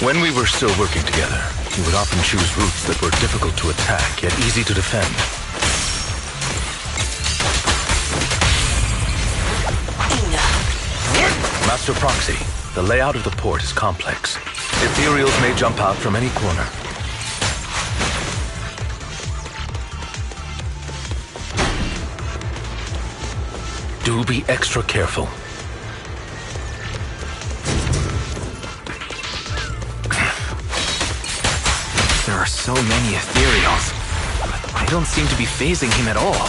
When we were still working together, you would often choose routes that were difficult to attack, yet easy to defend. Master Proxy, the layout of the port is complex. Ethereals may jump out from any corner. Do be extra careful. There are so many Ethereals, but they don't seem to be phasing him at all.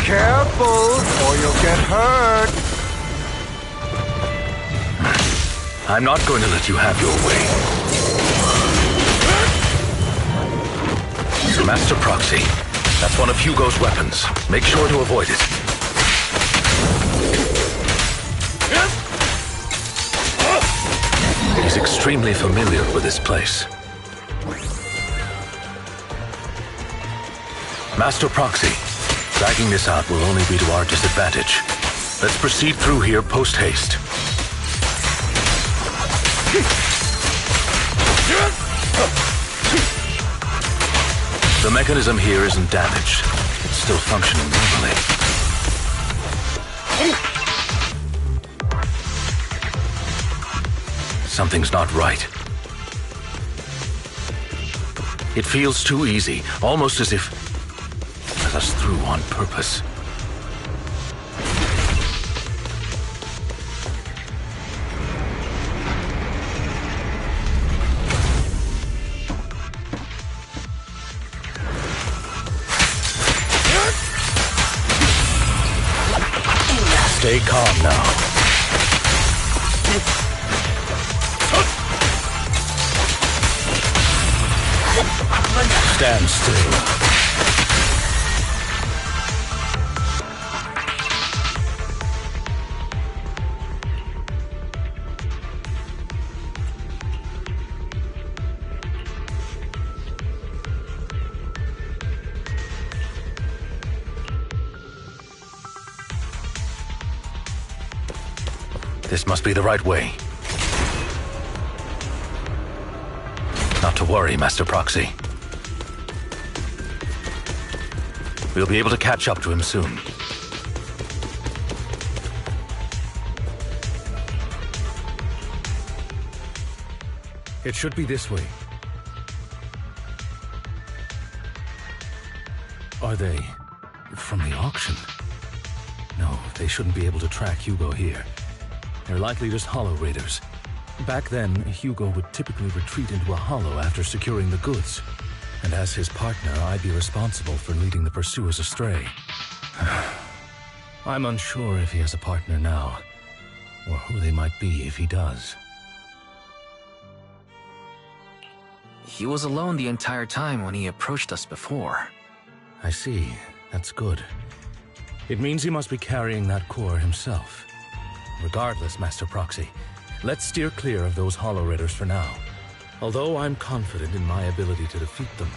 Careful, or you'll get hurt. I'm not going to let you have your way. Master Proxy, that's one of Hugo's weapons. Make sure to avoid it. He's extremely familiar with this place. Master Proxy, dragging this out will only be to our disadvantage. Let's proceed through here post-haste. The mechanism here isn't damaged. It's still functioning normally. Something's not right. It feels too easy, almost as if let us through on purpose. Stay calm now. Stand still. This must be the right way. Not to worry, Master Proxy. We'll be able to catch up to him soon. It should be this way. Are they from the auction? No, they shouldn't be able to track Hugo here. They're likely just hollow raiders. Back then, Hugo would typically retreat into a hollow after securing the goods. And as his partner, I'd be responsible for leading the pursuers astray. I'm unsure if he has a partner now, or who they might be if he does. He was alone the entire time when he approached us before. I see. That's good. It means he must be carrying that core himself. Regardless, Master Proxy, let's steer clear of those hollow raiders for now. Although I'm confident in my ability to defeat them,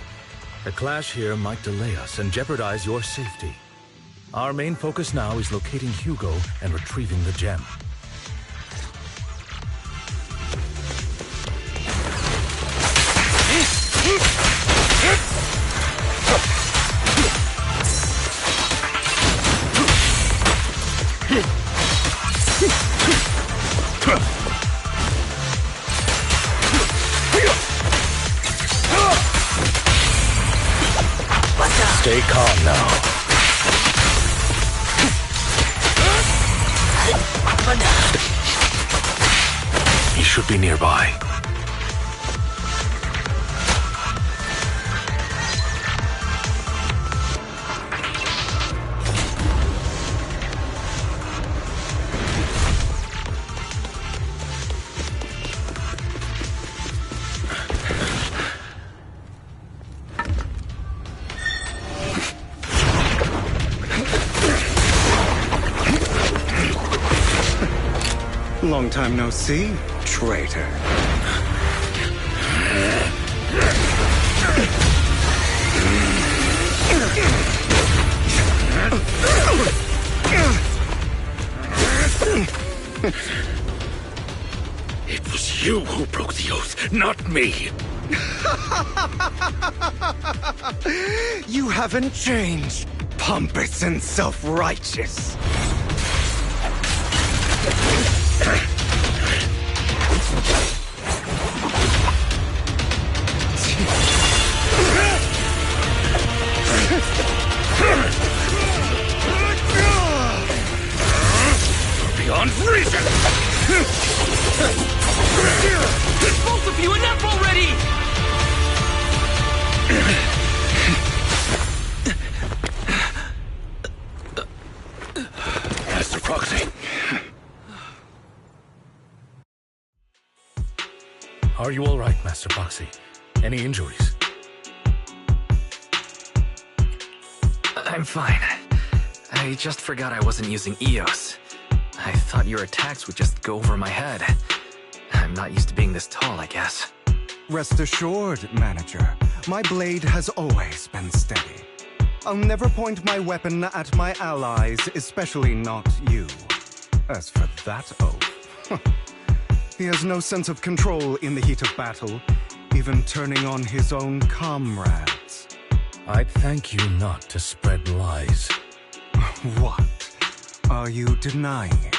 a clash here might delay us and jeopardize your safety. Our main focus now is locating Hugo and retrieving the gem. Stay calm now. He should be nearby. Long time no see, traitor. It was you who broke the oath, not me. You haven't changed, pompous and self-righteous. Beyond reason! Both of you, enough already! Master Proxy. Are you all right, Master Proxy? Any injuries? I'm fine. I just forgot I wasn't using EOS. I thought your attacks would just go over my head. I'm not used to being this tall, I guess. Rest assured, Manager, my blade has always been steady. I'll never point my weapon at my allies, especially not you. As for that oath, he has no sense of control in the heat of battle, even turning on his own comrades. I'd thank you not to spread lies. What? Are you denying it?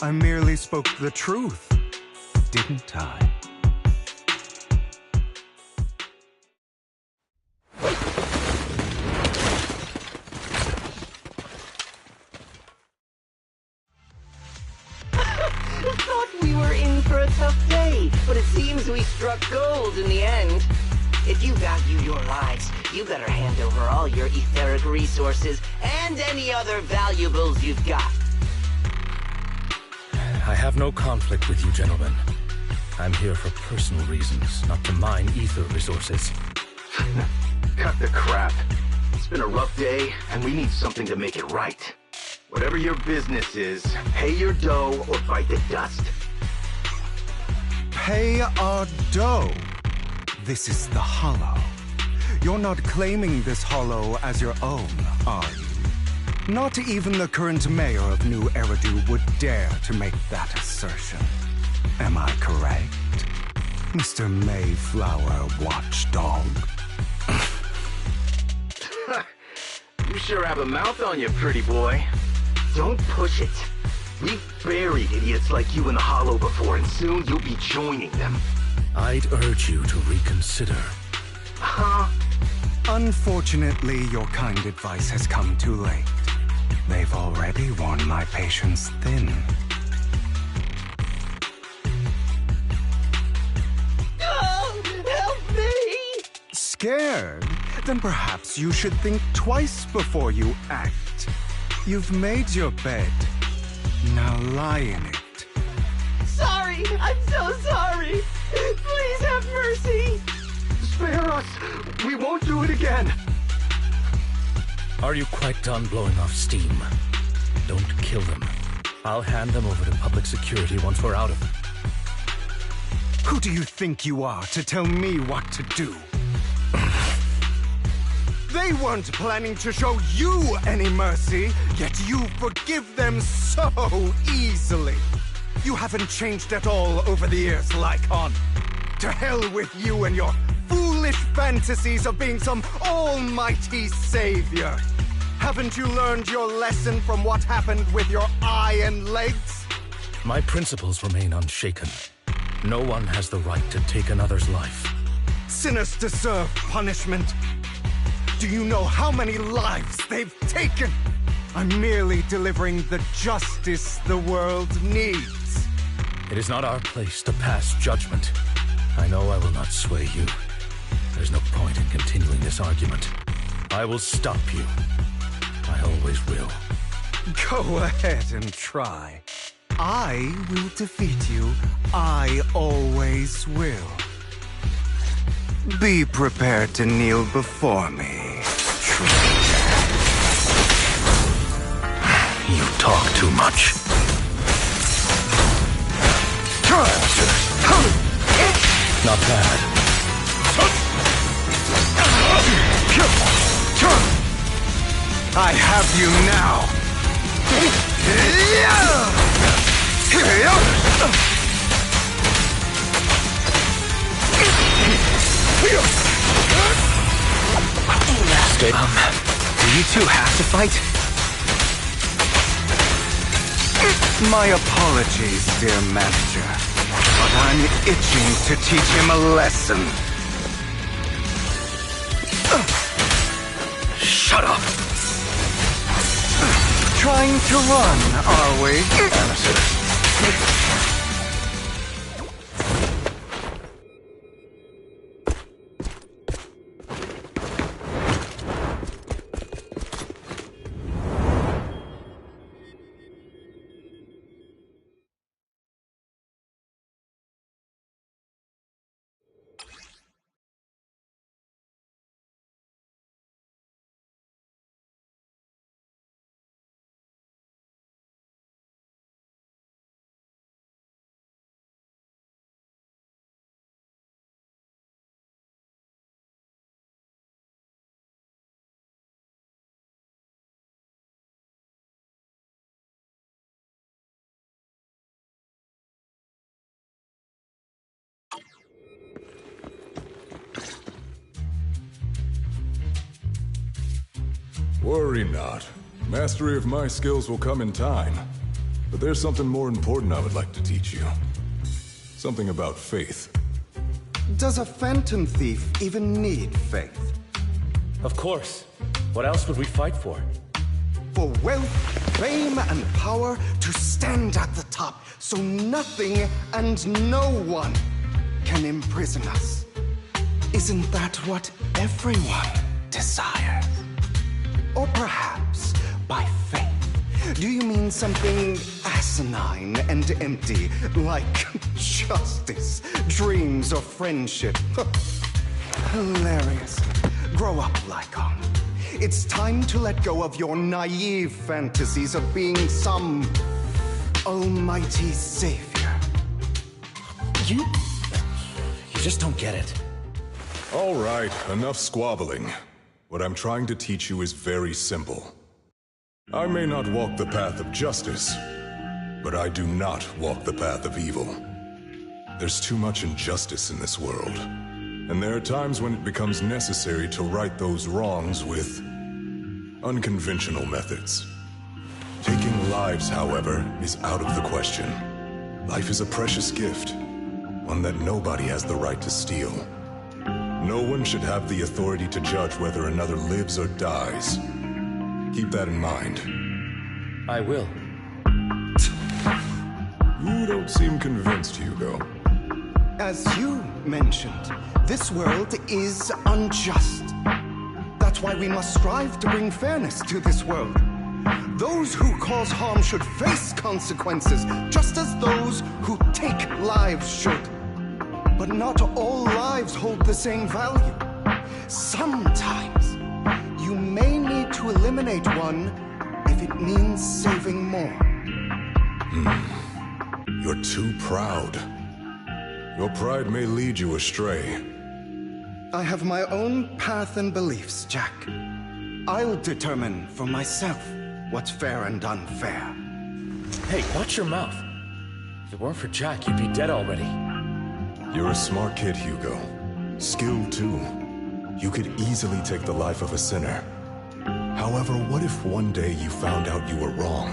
I merely spoke the truth, didn't I? Thought we were in for a tough day, but it seems we struck gold in the end. If you value your lives, you better hand over all your etheric resources and any other valuables you've got. I have no conflict with you, gentlemen. I'm here for personal reasons, not to mine ether resources. Cut the crap. It's been a rough day, and we need something to make it right. Whatever your business is, pay your dough or bite the dust. Pay our dough. This is the Hollow. You're not claiming this Hollow as your own, are you? Not even the current mayor of New Eridu would dare to make that assertion. Am I correct, Mr. Mayflower Watchdog? You sure have a mouth on you, pretty boy. Don't push it. We've buried idiots like you in the Hollow before, and soon you'll be joining them. I'd urge you to reconsider. Huh? Unfortunately, your kind advice has come too late. They've already worn my patience thin. Oh, help me! Scared? Then perhaps you should think twice before you act. You've made your bed. Now lie in it. Sorry, I'm so sorry. Please have mercy. Spare us! We won't do it again! Are you quite done blowing off steam? Don't kill them. I'll hand them over to public security once we're out of it. Who do you think you are to tell me what to do? They weren't planning to show you any mercy, yet you forgive them so easily. You haven't changed at all over the years, Lycon. To hell with you and your foolish fantasies of being some almighty savior. Haven't you learned your lesson from what happened with your eye and legs? My principles remain unshaken. No one has the right to take another's life. Sinners deserve punishment. Do you know how many lives they've taken? I'm merely delivering the justice the world needs. It is not our place to pass judgment. I know I will not sway you. There's no point in continuing this argument. I will stop you. I always will. Go ahead and try. I will defeat you. I always will. Be prepared to kneel before me. You talk too much. Not bad. I have you now. Stay. Do you two have to fight? My apologies, dear manager, but I'm itching to teach him a lesson. Shut up! Trying to run, are we? Worry not. Mastery of my skills will come in time. But there's something more important I would like to teach you. Something about faith. Does a phantom thief even need faith? Of course. What else would we fight for? For wealth, fame, and power to stand at the top, so nothing and no one can imprison us. Isn't that what everyone desires? Or perhaps by faith, do you mean something asinine and empty, like justice, dreams, or friendship? Hilarious. Grow up, Lycon. It's time to let go of your naive fantasies of being some almighty savior. You just don't get it. All right, enough squabbling. What I'm trying to teach you is very simple. I may not walk the path of justice, but I do not walk the path of evil. There's too much injustice in this world, and there are times when it becomes necessary to right those wrongs with unconventional methods. Taking lives, however, is out of the question. Life is a precious gift, one that nobody has the right to steal. No one should have the authority to judge whether another lives or dies. Keep that in mind. I will. You don't seem convinced, Hugo. As you mentioned, this world is unjust. That's why we must strive to bring fairness to this world. Those who cause harm should face consequences, just as those who take lives should. But not all lives hold the same value. Sometimes, you may need to eliminate one if it means saving more. You're too proud. Your pride may lead you astray. I have my own path and beliefs, Jack. I'll determine for myself what's fair and unfair. Hey, watch your mouth. If it weren't for Jack, you'd be dead already. You're a smart kid, Hugo. Skilled, too. You could easily take the life of a sinner. However, what if one day you found out you were wrong?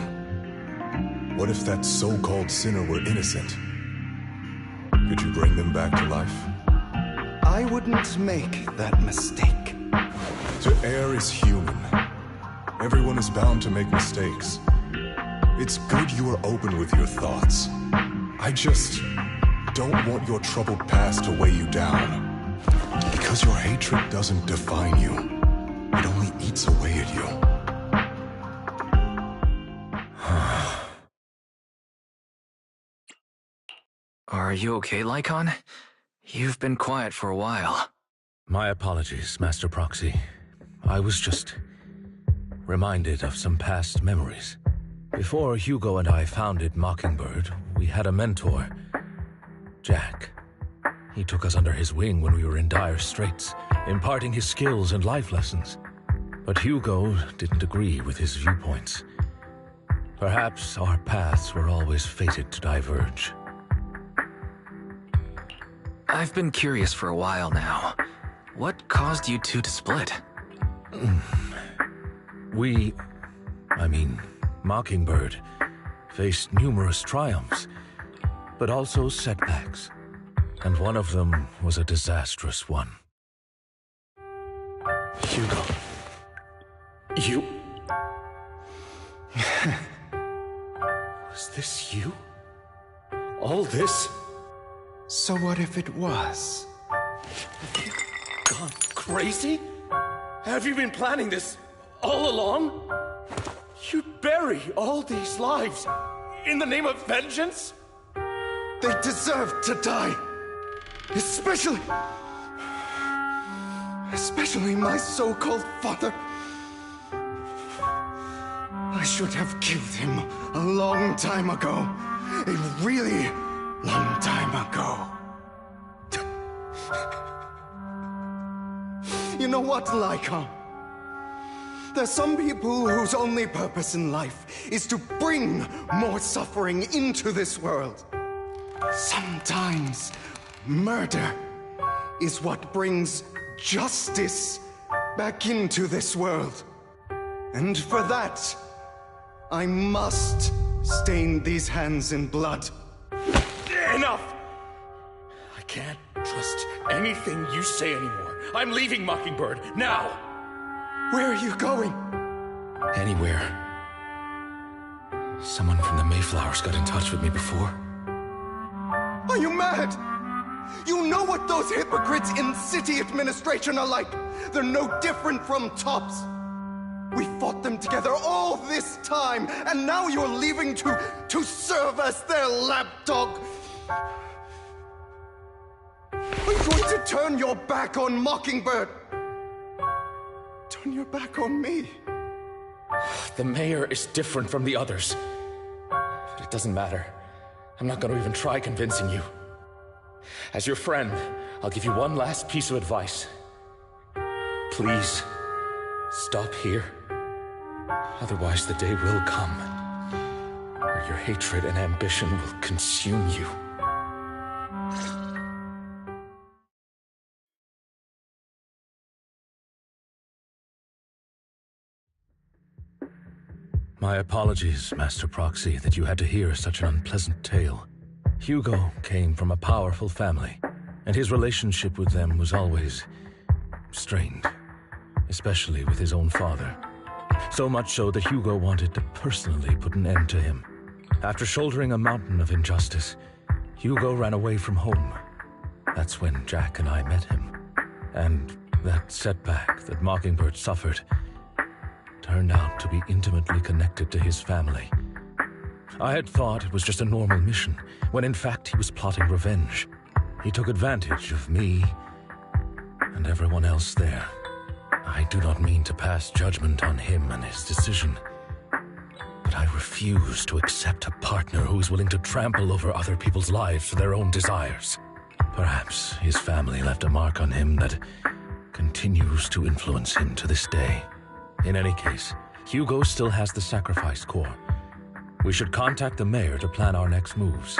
What if that so-called sinner were innocent? Could you bring them back to life? I wouldn't make that mistake. to err is human. Everyone is bound to make mistakes. It's good you are open with your thoughts. I just don't want your troubled past to weigh you down. Because your hatred doesn't define you. It only eats away at you. Are you okay, Lycon? You've been quiet for a while. My apologies, Master Proxy. I was just reminded of some past memories. Before Hugo and I founded Mockingbird, we had a mentor, Jack. He took us under his wing when we were in dire straits, imparting his skills and life lessons. But Hugo didn't agree with his viewpoints. Perhaps our paths were always fated to diverge. I've been curious for a while now. What caused you two to split? Mockingbird faced numerous triumphs, but also setbacks. And one of them was a disastrous one. Hugo. You... Was this you? All this? So what if it was? Have you gone crazy? Have you been planning this all along? You'd bury all these lives in the name of vengeance? They deserve to die. Especially my so-called father. I should have killed him a long time ago. A really long time ago. You know what, Lycon? There's some people whose only purpose in life is to bring more suffering into this world. Sometimes murder is what brings justice back into this world. And for that, I must stain these hands in blood. Enough! I can't trust anything you say anymore. I'm leaving Mockingbird, now! Where are you going? Anywhere. Someone from the Mayflowers got in touch with me before. Are you mad? You know what those hypocrites in city administration are like. They're no different from tops. We fought them together all this time, and now you're leaving to serve as their lapdog. Are you going to turn your back on Mockingbird? Turn your back on me? The mayor is different from the others. But it doesn't matter. I'm not going to even try convincing you. As your friend, I'll give you one last piece of advice. Please, stop here. Otherwise, the day will come where your hatred and ambition will consume you. My apologies, Master Proxy, that you had to hear such an unpleasant tale. Hugo came from a powerful family, and his relationship with them was always strained, especially with his own father. So much so that Hugo wanted to personally put an end to him. After shouldering a mountain of injustice, Hugo ran away from home. That's when Jack and I met him. And that setback that Mockingbird suffered turned out to be intimately connected to his family. I had thought it was just a normal mission, when in fact he was plotting revenge. He took advantage of me and everyone else there. I do not mean to pass judgment on him and his decision, but I refuse to accept a partner who is willing to trample over other people's lives for their own desires. Perhaps his family left a mark on him that continues to influence him to this day. In any case, Hugo still has the sacrifice core. We should contact the mayor to plan our next moves.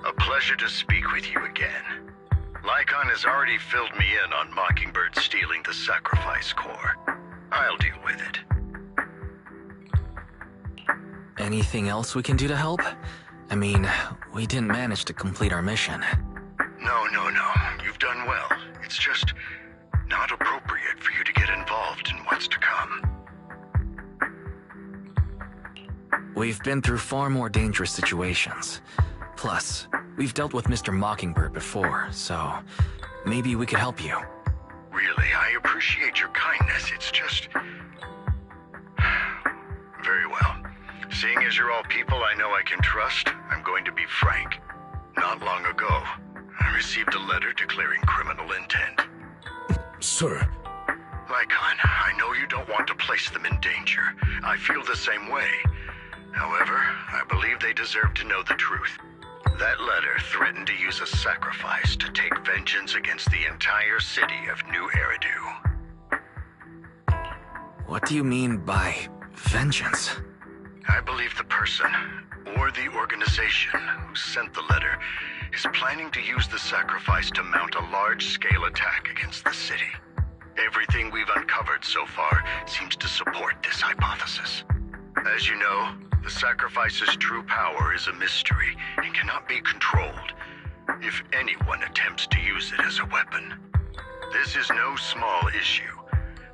A pleasure to speak with you again. Lycon has already filled me in on Mockingbird stealing the sacrifice core. I'll deal with it. Anything else we can do to help? I mean, we didn't manage to complete our mission. No. You've done well. It's just not appropriate for you to get involved in what's to come. We've been through far more dangerous situations. Plus, we've dealt with Mr. Mockingbird before, so maybe we could help you. Really, I appreciate your kindness. It's just... Very well. Seeing as you're all people I know I can trust, I'm going to be frank. Not long ago, I received a letter declaring criminal intent. Sir. Lycon, I know you don't want to place them in danger. I feel the same way. However, I believe they deserve to know the truth. That letter threatened to use a sacrifice to take vengeance against the entire city of New Eridu. What do you mean by vengeance? I believe the person, or the organization, who sent the letter is planning to use the sacrifice to mount a large-scale attack against the city. Everything we've uncovered so far seems to support this hypothesis. As you know, the sacrifice's true power is a mystery and cannot be controlled if anyone attempts to use it as a weapon. This is no small issue.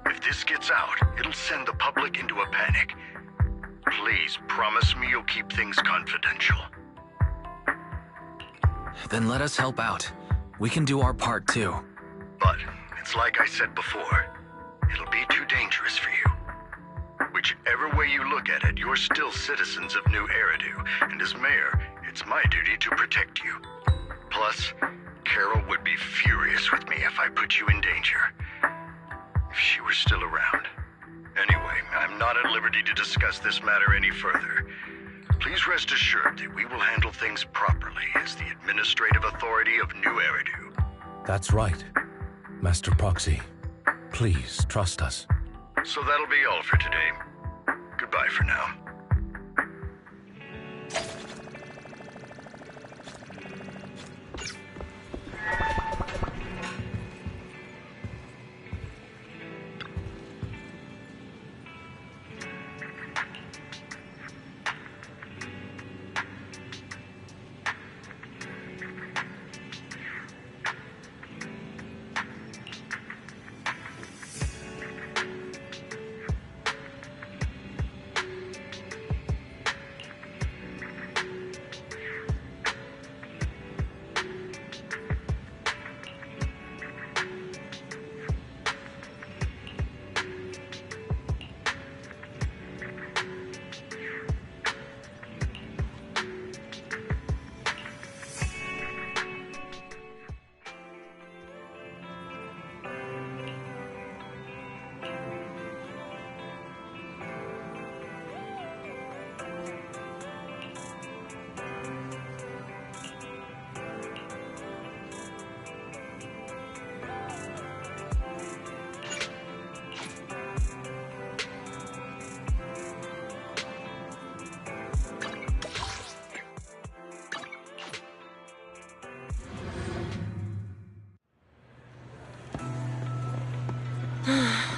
If this gets out, it'll send the public into a panic. Please promise me you'll keep things confidential. Then let us help out. We can do our part too. But it's like I said before, it'll be too dangerous for you. Whichever way you look at it, you're still citizens of New Eridu, and as mayor, it's my duty to protect you. Plus, Carol would be furious with me if I put you in danger. If she were still around. Anyway, I'm not at liberty to discuss this matter any further. Please rest assured that we will handle things properly as the administrative authority of New Eridu. That's right. Master Proxy, please trust us. So that'll be all for today. Goodbye for now.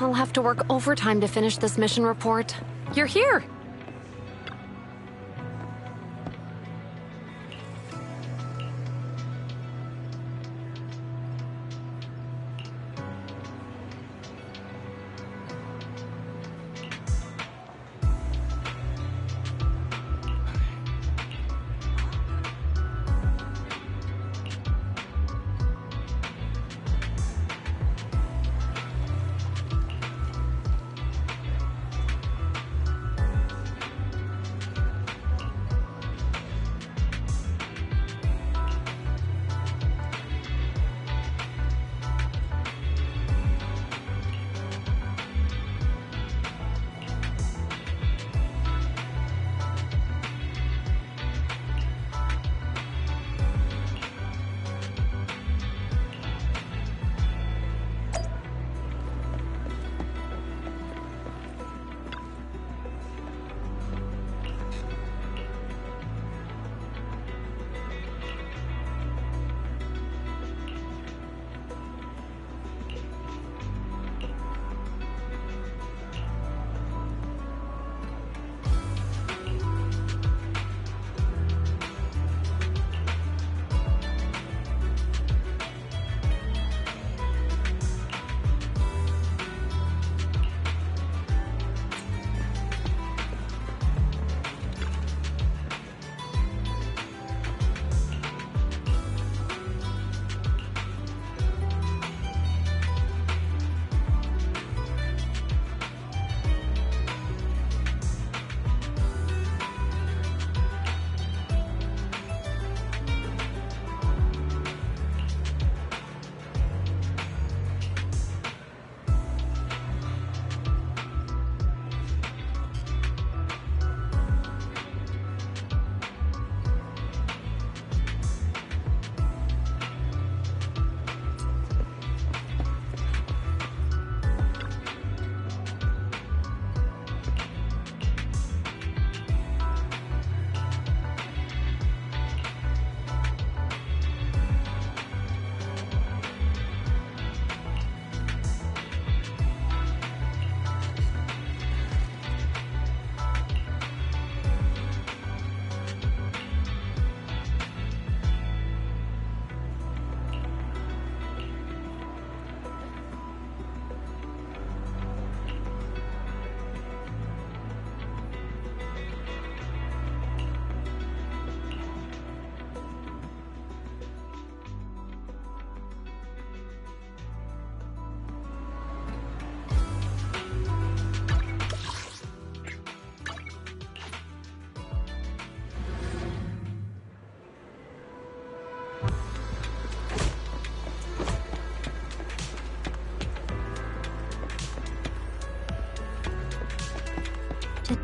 I'll have to work overtime to finish this mission report. You're here!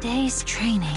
day's training.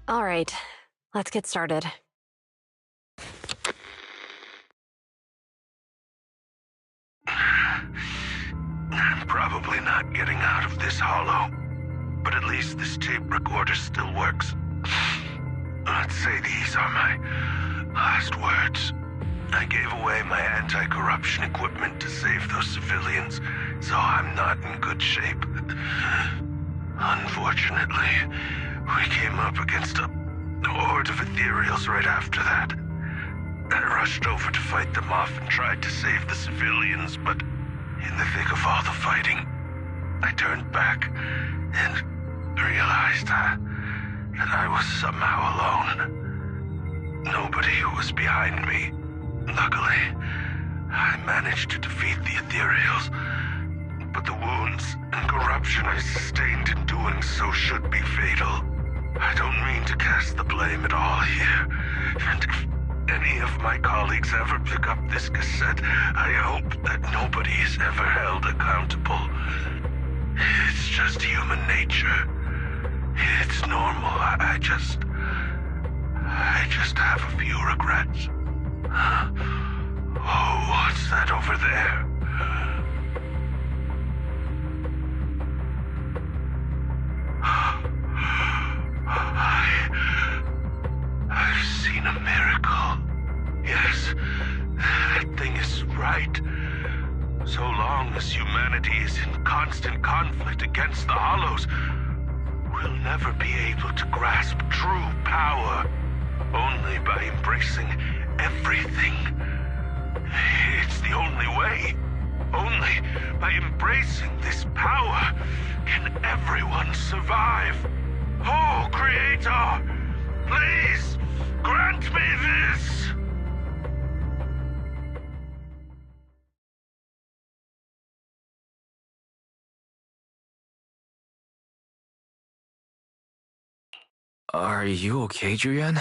All right, let's get started. I'm probably not getting out of this hollow, but at least this tape recorder still works. Let's say these are my last words. I gave away my anti-corruption equipment to save those civilians, so I'm not in good shape. Unfortunately, we came up against a horde of ethereals right after that. I rushed over to fight them off and tried to save the civilians, but in the thick of all the fighting, I turned back and realized that I was somehow alone. Nobody was behind me. Luckily, I managed to defeat the ethereals, but the wounds and corruption I sustained in doing so should be fatal. I don't mean to cast the blame at all here, and if any of my colleagues ever pick up this cassette, I hope that nobody is ever held accountable. It's just human nature. It's normal. I just have a few regrets. Oh, what's that over there? I've seen a miracle. Yes, that thing is right. So long as humanity is in constant conflict against the Hollows, we'll never be able to grasp true power. Only by embracing everything. It's the only way. Only by embracing this power can everyone survive. Oh, Creator, please grant me this. Are you okay, Julian?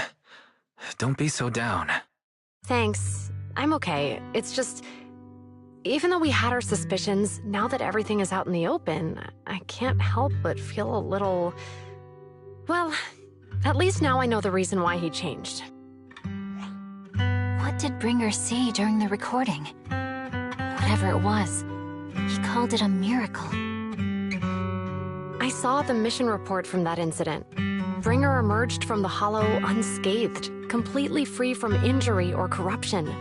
Don't be so down. Thanks. I'm okay. It's just... even though we had our suspicions, now that everything is out in the open, I can't help but feel a little... well, at least now I know the reason why he changed. What did Bringer see during the recording? Whatever it was, he called it a miracle. I saw the mission report from that incident. Bringer emerged from the Hollow unscathed, completely free from injury or corruption.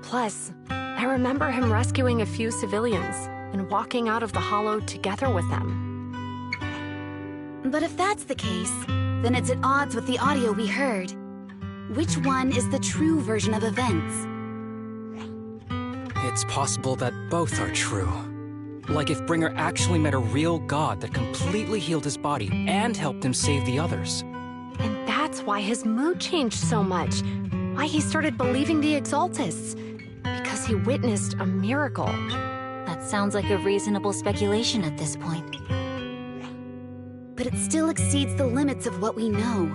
Plus, I remember him rescuing a few civilians and walking out of the Hollow together with them. But if that's the case, then it's at odds with the audio we heard. Which one is the true version of events? It's possible that both are true. Like if Bringer actually met a real god that completely healed his body and helped him save the others. And that's why his mood changed so much. Why he started believing the Exaltists. Because he witnessed a miracle. That sounds like a reasonable speculation at this point. But it still exceeds the limits of what we know.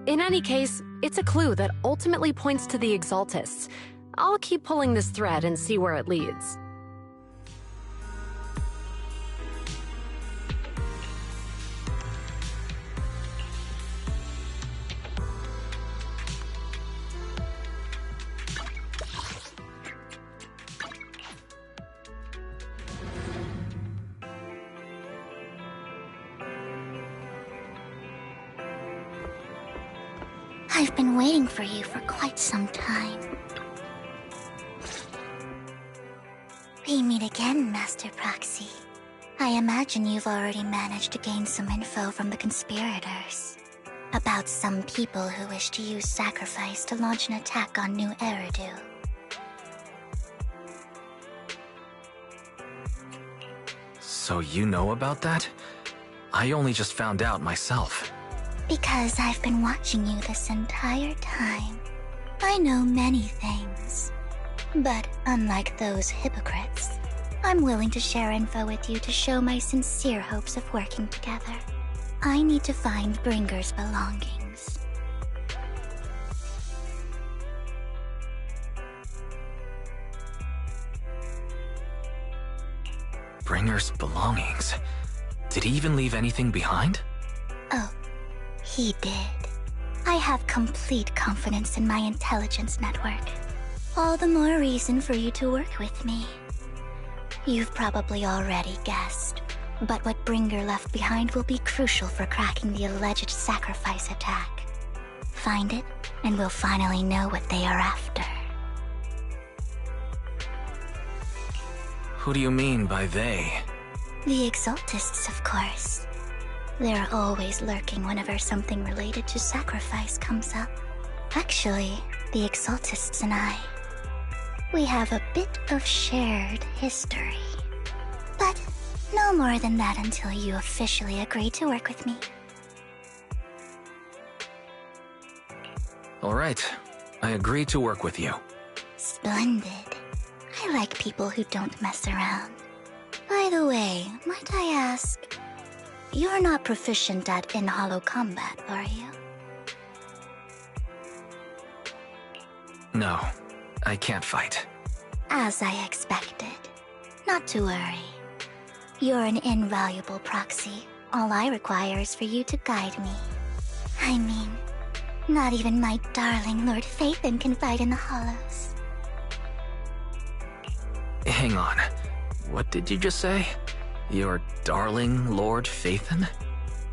In any case, it's a clue that ultimately points to the Exaltists. I'll keep pulling this thread and see where it leads. I've been waiting for you for quite some time. We meet again, Master Proxy. I imagine you've already managed to gain some info from the conspirators. About some people who wish to use sacrifice to launch an attack on New Eridu. So you know about that? I only just found out myself. Because I've been watching you this entire time. I know many things. But unlike those hypocrites, I'm willing to share info with you to show my sincere hopes of working together. I need to find Bringer's belongings. Bringer's belongings? Did he even leave anything behind? Oh, he did. I have complete confidence in my intelligence network. All the more reason for you to work with me. You've probably already guessed, but what Bringer left behind will be crucial for cracking the alleged sacrifice attack. Find it, and we'll finally know what they are after. Who do you mean by they? The Exaltists, of course. They're always lurking whenever something related to sacrifice comes up. Actually, the Exaltists and I, we have a bit of shared history. But no more than that until you officially agree to work with me. All right, I agree to work with you. Splendid. I like people who don't mess around. By the way, might I ask, you're not proficient at in-hollow combat, are you? No, I can't fight. As I expected. Not to worry. You're an invaluable proxy. All I require is for you to guide me. I mean, not even my darling Lord Phaethon can fight in the hollows. Hang on. What did you just say? Your darling Lord Phaethon?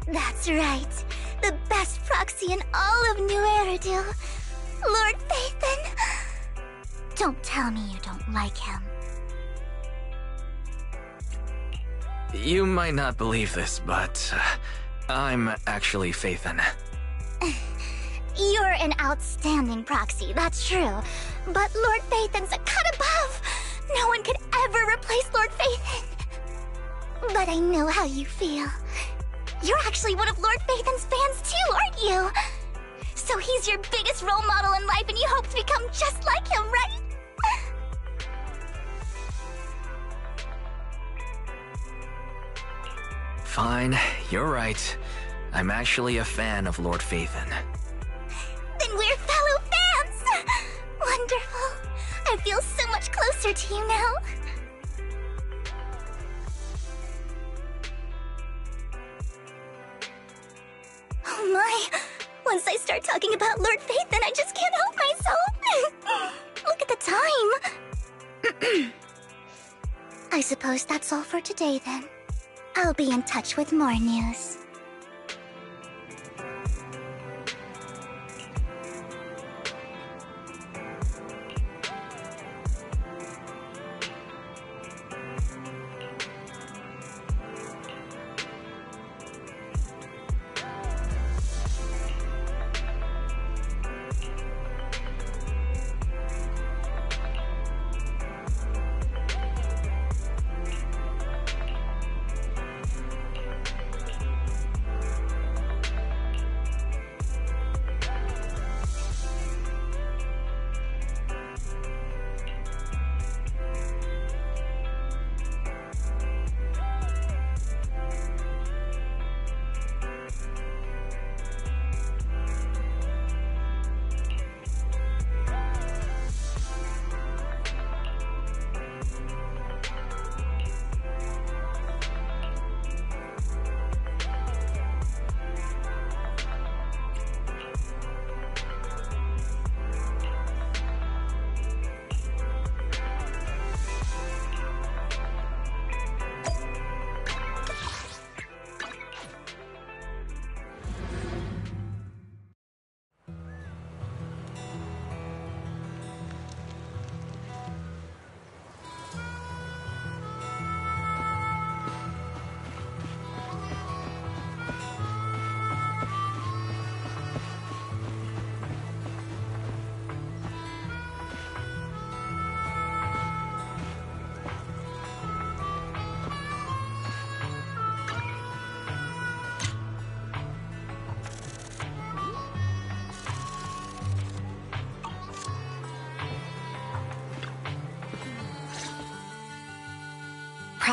That's right. The best proxy in all of New Eridu. Lord Phaethon. Don't tell me you don't like him. You might not believe this, but I'm actually Phaethon. You're an outstanding proxy, that's true. But Lord Phaethon's a cut above. No one could ever replace Lord Phaethon. But I know how you feel. You're actually one of Lord Phaethon's fans too, aren't you? So he's your biggest role model in life and you hope to become just like him, right? Fine, you're right. I'm actually a fan of Lord Phaethon. Then we're fellow fans! Wonderful. I feel so much closer to you now. Oh my! Once I start talking about Lord Phaethon, I just can't help myself! Look at the time! I suppose that's all for today then. I'll be in touch with more news.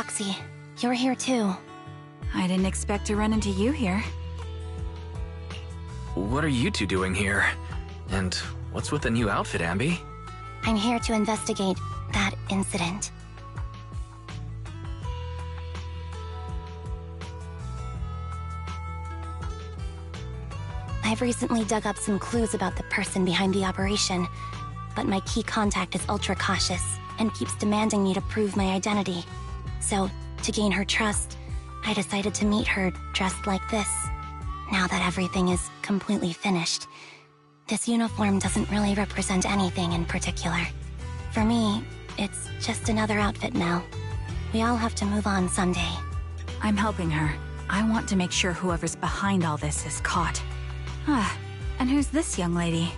Proxy, you're here too. I didn't expect to run into you here. What are you two doing here? And what's with the new outfit, Ambi? I'm here to investigate that incident. I've recently dug up some clues about the person behind the operation, but my key contact is ultra cautious and keeps demanding me to prove my identity. So, to gain her trust, I decided to meet her dressed like this. Now that everything is completely finished, this uniform doesn't really represent anything in particular. For me, it's just another outfit now. We all have to move on someday. I'm helping her. I want to make sure whoever's behind all this is caught. Ah, and who's this young lady?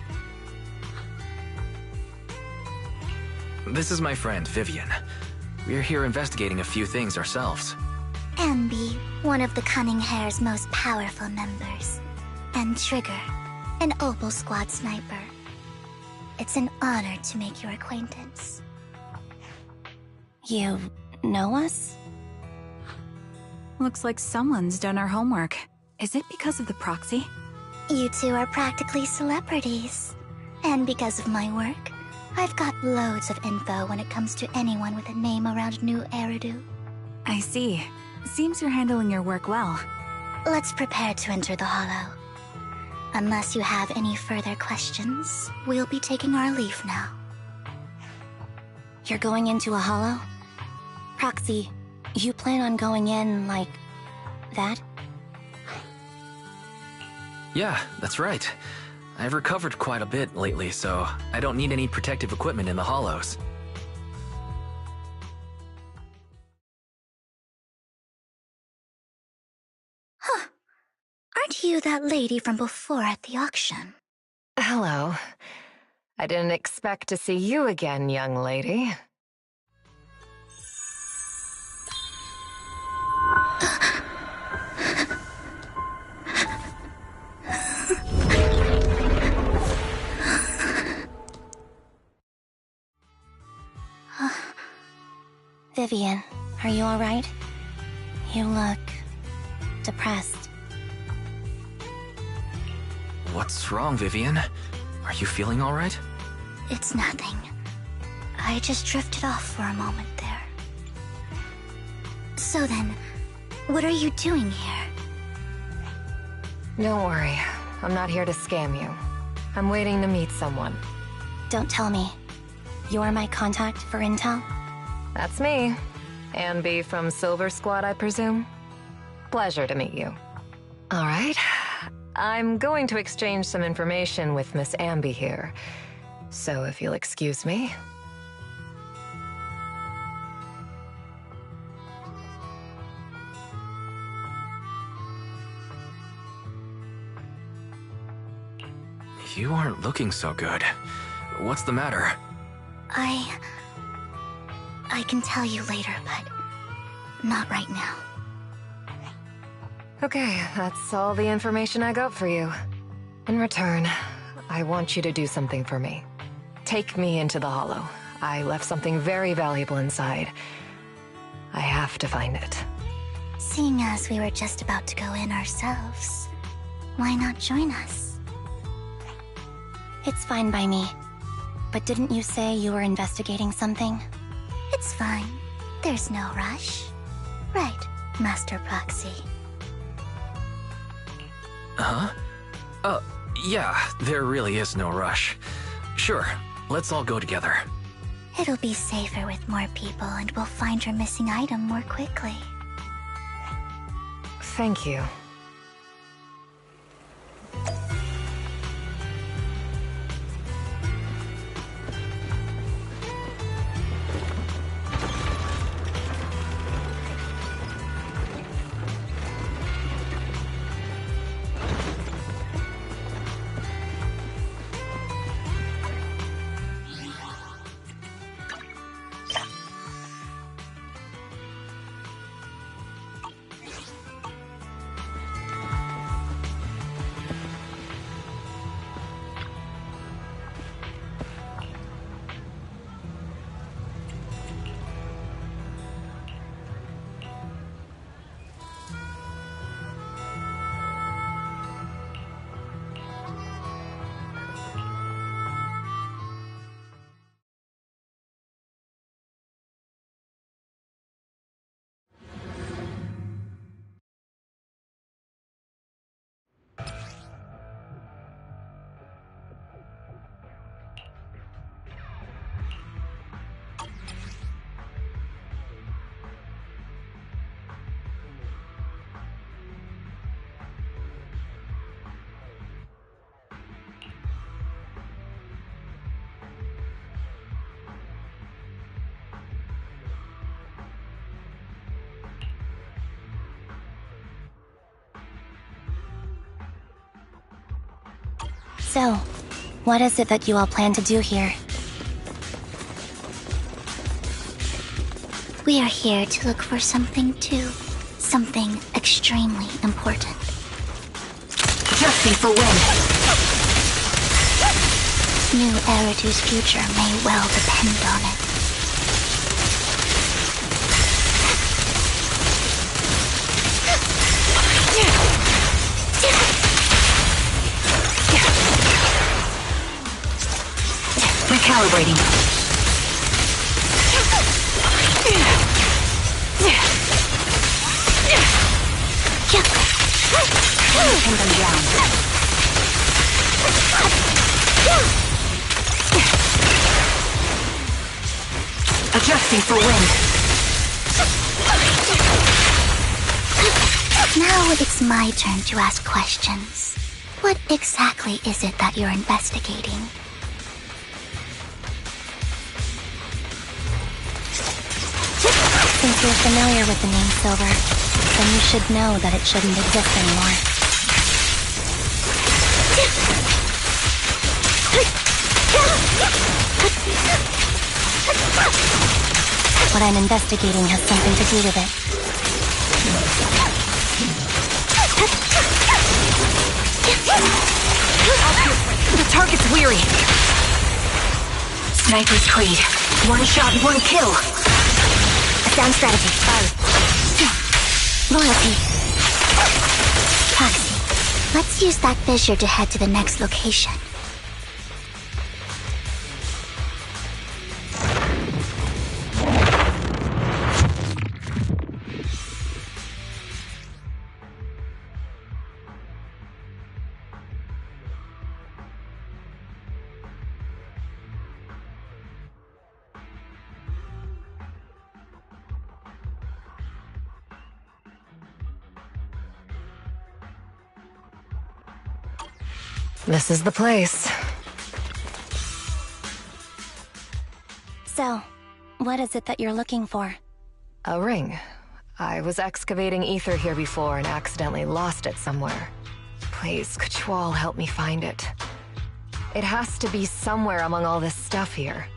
This is my friend, Vivian. We're here investigating a few things ourselves. Ambi, one of the Cunning Hair's most powerful members. And Trigger, an Opal Squad sniper. It's an honor to make your acquaintance. You know us? Looks like someone's done our homework. Is it because of the proxy? You two are practically celebrities. And because of my work, I've got loads of info when it comes to anyone with a name around New Eridu. I see. Seems you're handling your work well. Let's prepare to enter the Hollow. Unless you have any further questions, we'll be taking our leave now. You're going into a Hollow? Proxy, you plan on going in like that? Yeah, that's right. I've recovered quite a bit lately, so I don't need any protective equipment in the hollows. Huh. Aren't you that lady from before at the auction? Hello. I didn't expect to see you again, young lady. Vivian, are you alright? You look depressed. What's wrong, Vivian? Are you feeling all right? It's nothing. I just drifted off for a moment there. So then, what are you doing here? Don't worry. I'm not here to scam you. I'm waiting to meet someone. Don't tell me. You're my contact for intel? That's me. Ambi from Silver Squad, I presume? Pleasure to meet you. All right. I'm going to exchange some information with Miss Ambi here. So if you'll excuse me. You aren't looking so good. What's the matter? I can tell you later, but not right now. Okay, that's all the information I got for you. In return, I want you to do something for me. Take me into the Hollow. I left something very valuable inside. I have to find it. Seeing as we were just about to go in ourselves, why not join us? It's fine by me. But didn't you say you were investigating something? It's fine. There's no rush. Right, Master Proxy. Huh? Yeah, there really is no rush. Sure, let's all go together. It'll be safer with more people and we'll find your missing item more quickly. Thank you. So, what is it that you all plan to do here? We are here to look for something too. Something extremely important. Adjusting for wind. New Eritu's future may well depend on it. Recalibrating. Pin them down. Adjusting for wind. Now it's my turn to ask questions. What exactly is it that you're investigating? Since you're familiar with the name Silver, then you should know that it shouldn't exist anymore. What I'm investigating has something to do with it. The target's weary. Sniper's Creed. One shot, one kill. Sound strategy. Loyalty. Proxy. Let's use that fissure to head to the next location. This is the place. So, what is it that you're looking for? A ring. I was excavating ether here before and accidentally lost it somewhere. Please, could you all help me find it? It has to be somewhere among all this stuff here.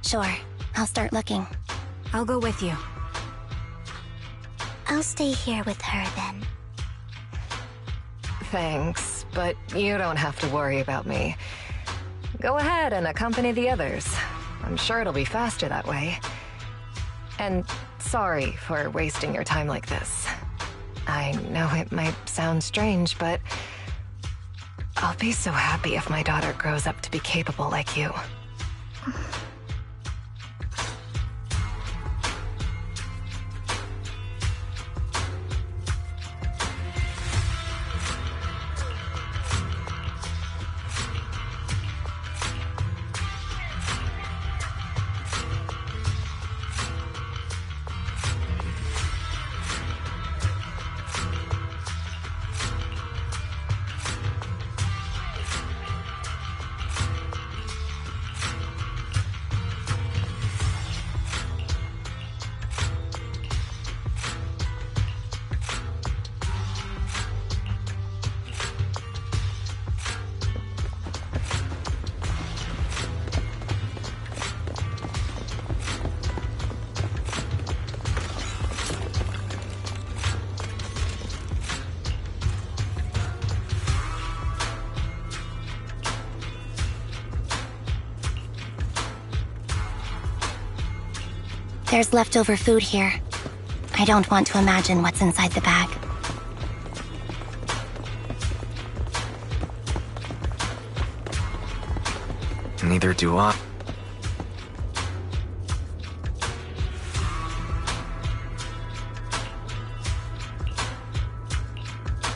Sure, I'll start looking. I'll go with you. I'll stay here with her then. Thanks, but you don't have to worry about me. Go ahead and accompany the others. I'm sure it'll be faster that way. And sorry for wasting your time like this. I know it might sound strange, but I'll be so happy if my daughter grows up to be capable like you. There's leftover food here. I don't want to imagine what's inside the bag. Neither do I.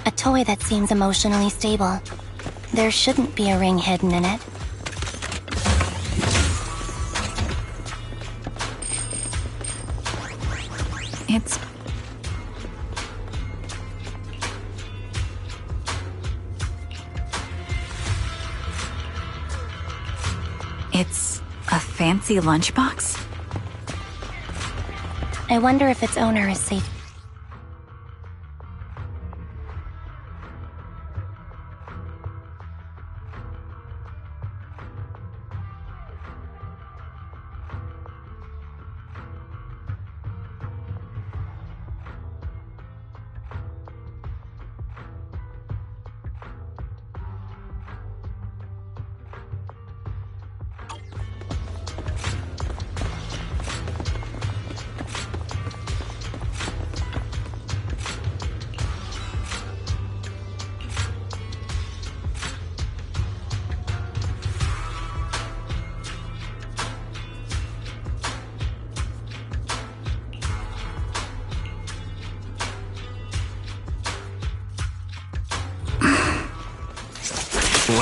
A toy that seems emotionally stable. There shouldn't be a ring hidden in it. It's a fancy lunchbox? I wonder if its owner is safe.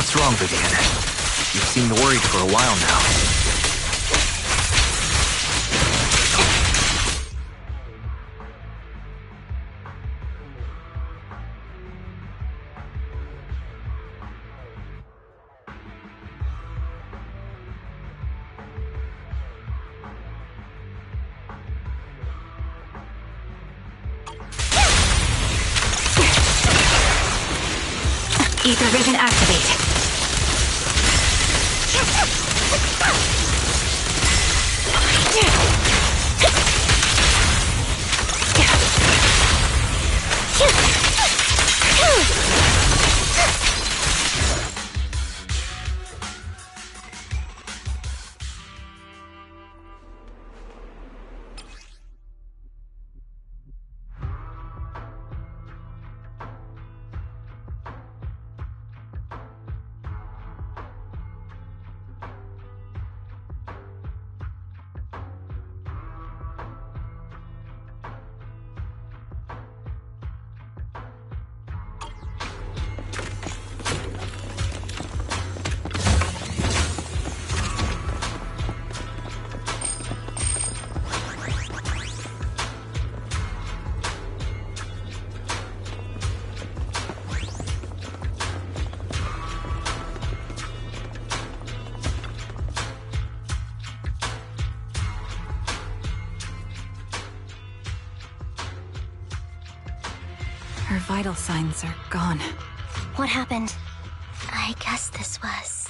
What's wrong, Vivian? You seem worried for a while now. Ether vision activate. Her vital signs are gone. What happened? I guess this was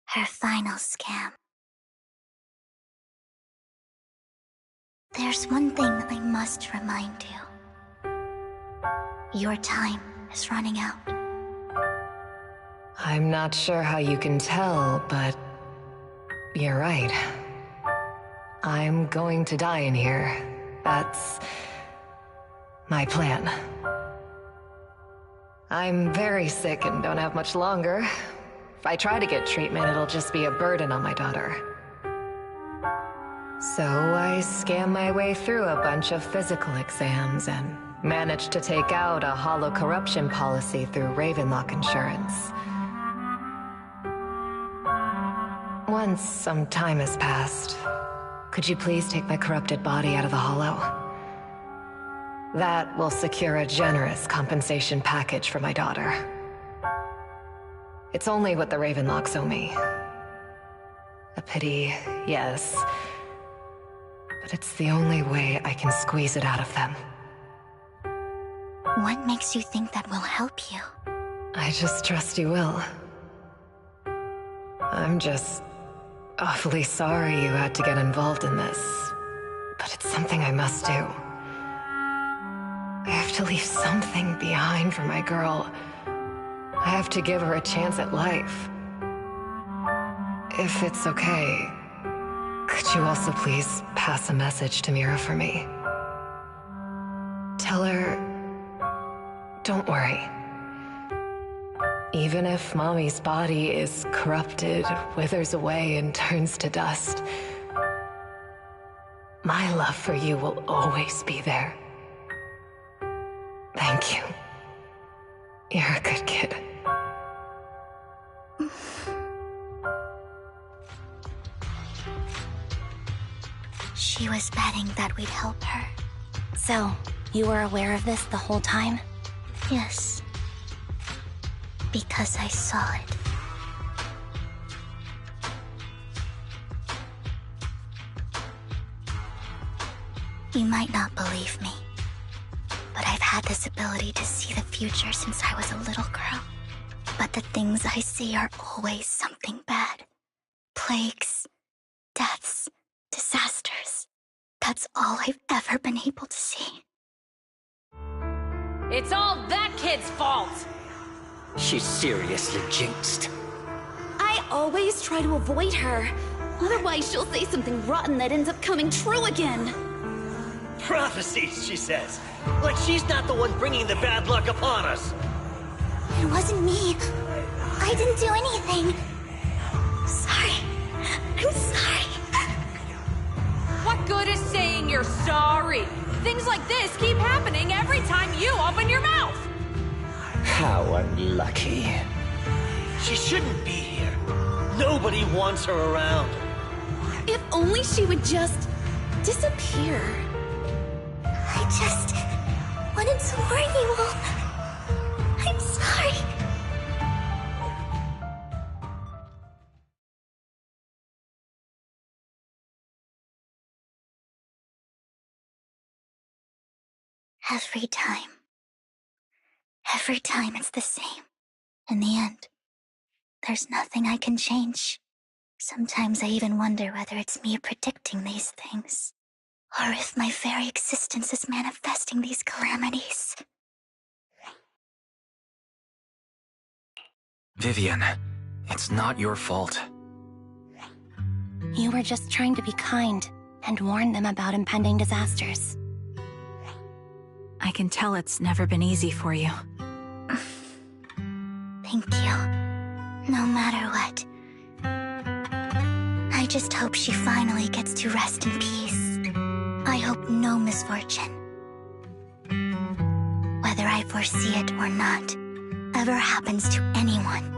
her final scam. There's one thing I must remind you. Your time is running out. I'm not sure how you can tell, but you're right. I'm going to die in here. That's my plan. I'm very sick and don't have much longer. If I try to get treatment, it'll just be a burden on my daughter. So I scam my way through a bunch of physical exams and managed to take out a hollow corruption policy through Ravenlock Insurance. Once some time has passed, could you please take my corrupted body out of the hollow? That will secure a generous compensation package for my daughter. It's only what the Ravenlocks owe me. A pity, yes. But it's the only way I can squeeze it out of them. What makes you think that will help you? I just trust you will. I'm just awfully sorry you had to get involved in this. But it's something I must do. I have to leave something behind for my girl. I have to give her a chance at life. If it's okay, could you also please pass a message to Mira for me? Tell her, don't worry. Even if Mommy's body is corrupted, withers away, and turns to dust, my love for you will always be there. Thank you. You're a good kid. She was betting that we'd help her. So, you were aware of this the whole time? Yes. Because I saw it. You might not believe me, but I've had this ability to see the future since I was a little girl. But the things I see are always something bad. Plagues, deaths, disasters. That's all I've ever been able to see. It's all that kid's fault! She's seriously jinxed. I always try to avoid her. Otherwise, she'll say something rotten that ends up coming true again. Prophecies, she says. Like she's not the one bringing the bad luck upon us. It wasn't me. I didn't do anything. Sorry. I'm sorry. What good is saying you're sorry? Things like this keep happening every time you open your mouth! How unlucky. She shouldn't be here. Nobody wants her around. If only she would just disappear. I just wanted to warn you all. I'm sorry. Every time it's the same. In the end, there's nothing I can change. Sometimes I even wonder whether it's me predicting these things, or if my very existence is manifesting these calamities. Vivian, it's not your fault. You were just trying to be kind and warn them about impending disasters. I can tell it's never been easy for you. Thank you. No matter what. I just hope she finally gets to rest in peace. I hope no misfortune, whether I foresee it or not, ever happens to anyone.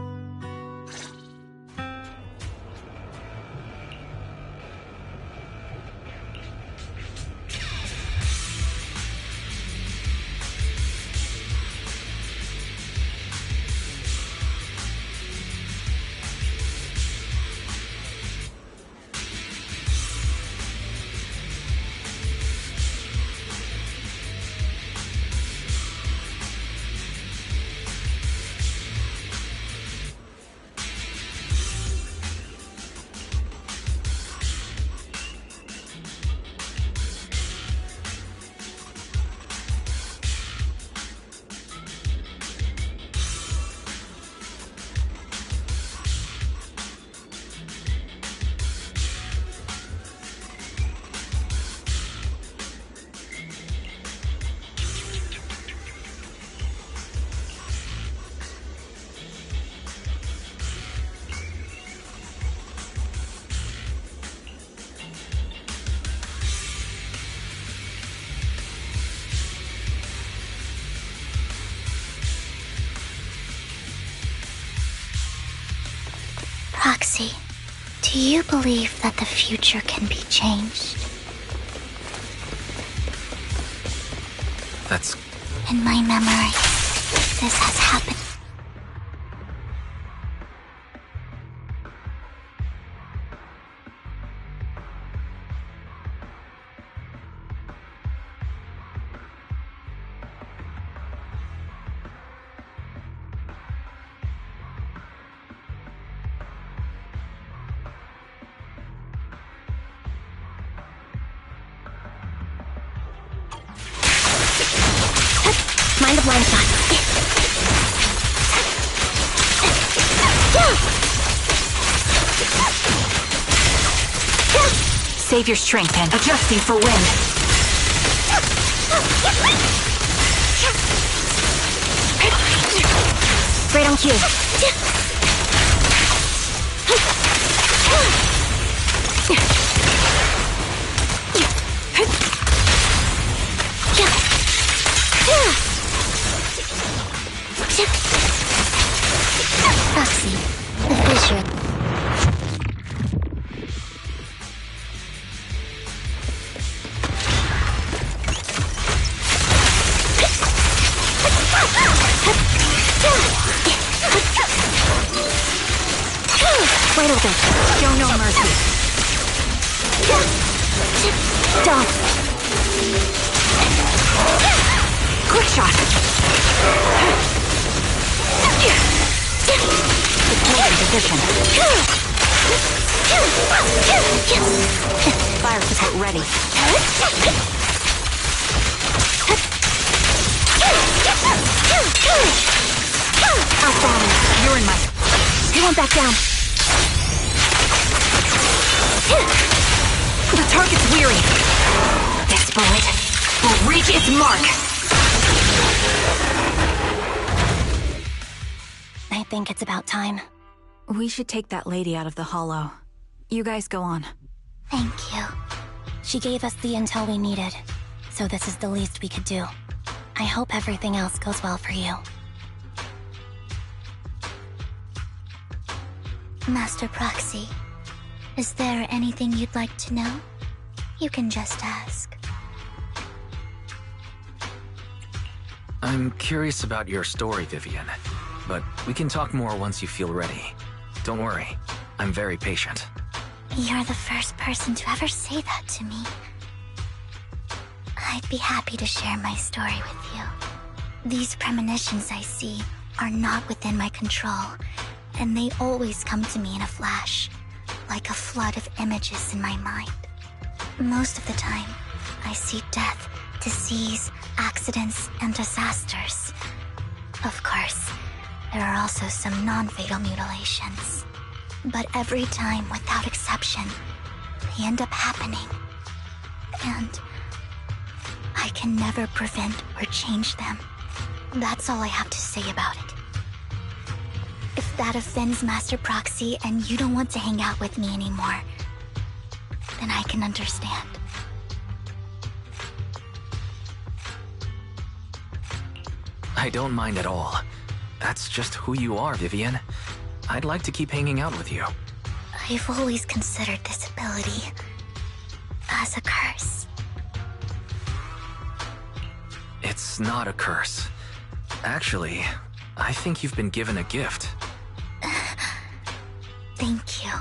Proxy, do you believe that the future can be changed? That's... In my memory, this has happened. Mind the blind spot. Save your strength and adjusting for wind. Right on cue. Proxy, the fissure. Wide open. Show no mercy. Dodge. Quick shot. Deploy in position. Fire support ready. Outbound. You're in my... He won't back down. The target's weary. This bullet Will reach its mark. I think it's about time. We should take that lady out of the hollow. You guys go on. Thank you. She gave us the intel we needed, so this is the least we could do. I hope everything else goes well for you. Master Proxy, is there anything you'd like to know? You can just ask. I'm curious about your story, Vivian, but we can talk more once you feel ready. Don't worry, I'm very patient. You're the first person to ever say that to me. I'd be happy to share my story with you. These premonitions I see are not within my control, and they always come to me in a flash, like a flood of images in my mind. Most of the time, I see death, disease, accidents, and disasters. Of course, there are also some non-fatal mutilations. But every time, without exception, they end up happening. And I can never prevent or change them. That's all I have to say about it. If that offends Master Proxy and you don't want to hang out with me anymore, then I can understand. I don't mind at all. That's just who you are, Vivian. I'd like to keep hanging out with you. I've always considered this ability as a curse. It's not a curse. Actually, I think you've been given a gift. Thank you.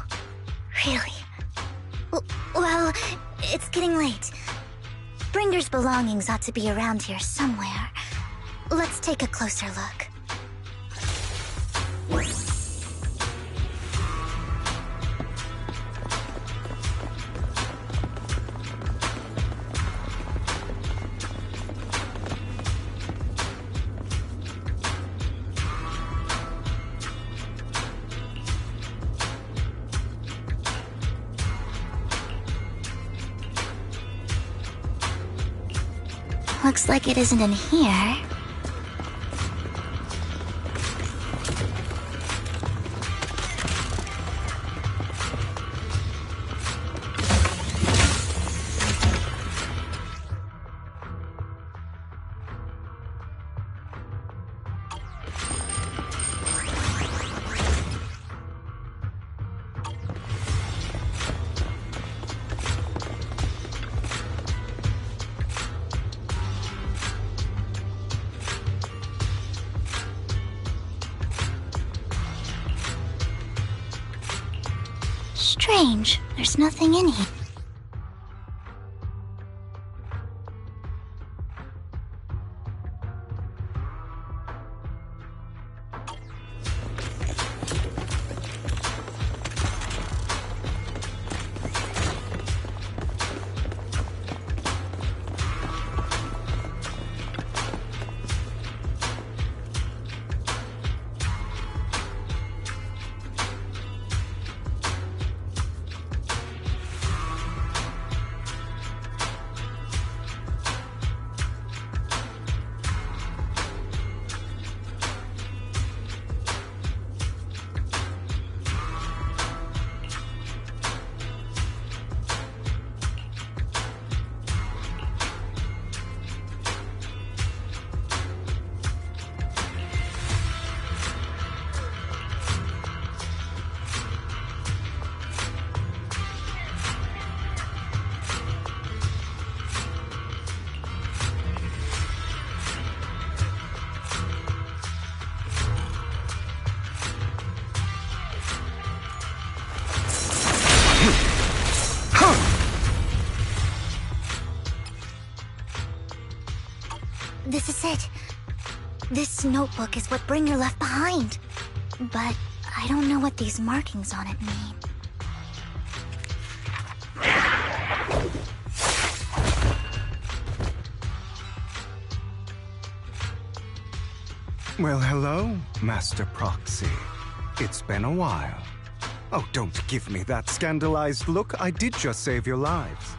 Really. Well, it's getting late. Bringer's belongings ought to be around here somewhere. Let's take a closer look. Looks like it isn't in here. Strange, there's nothing in here. This is it. This notebook is what Bringer left behind. But I don't know what these markings on it mean. Well, hello, Master Proxy. It's been a while. Oh, don't give me that scandalized look. I did just save your lives.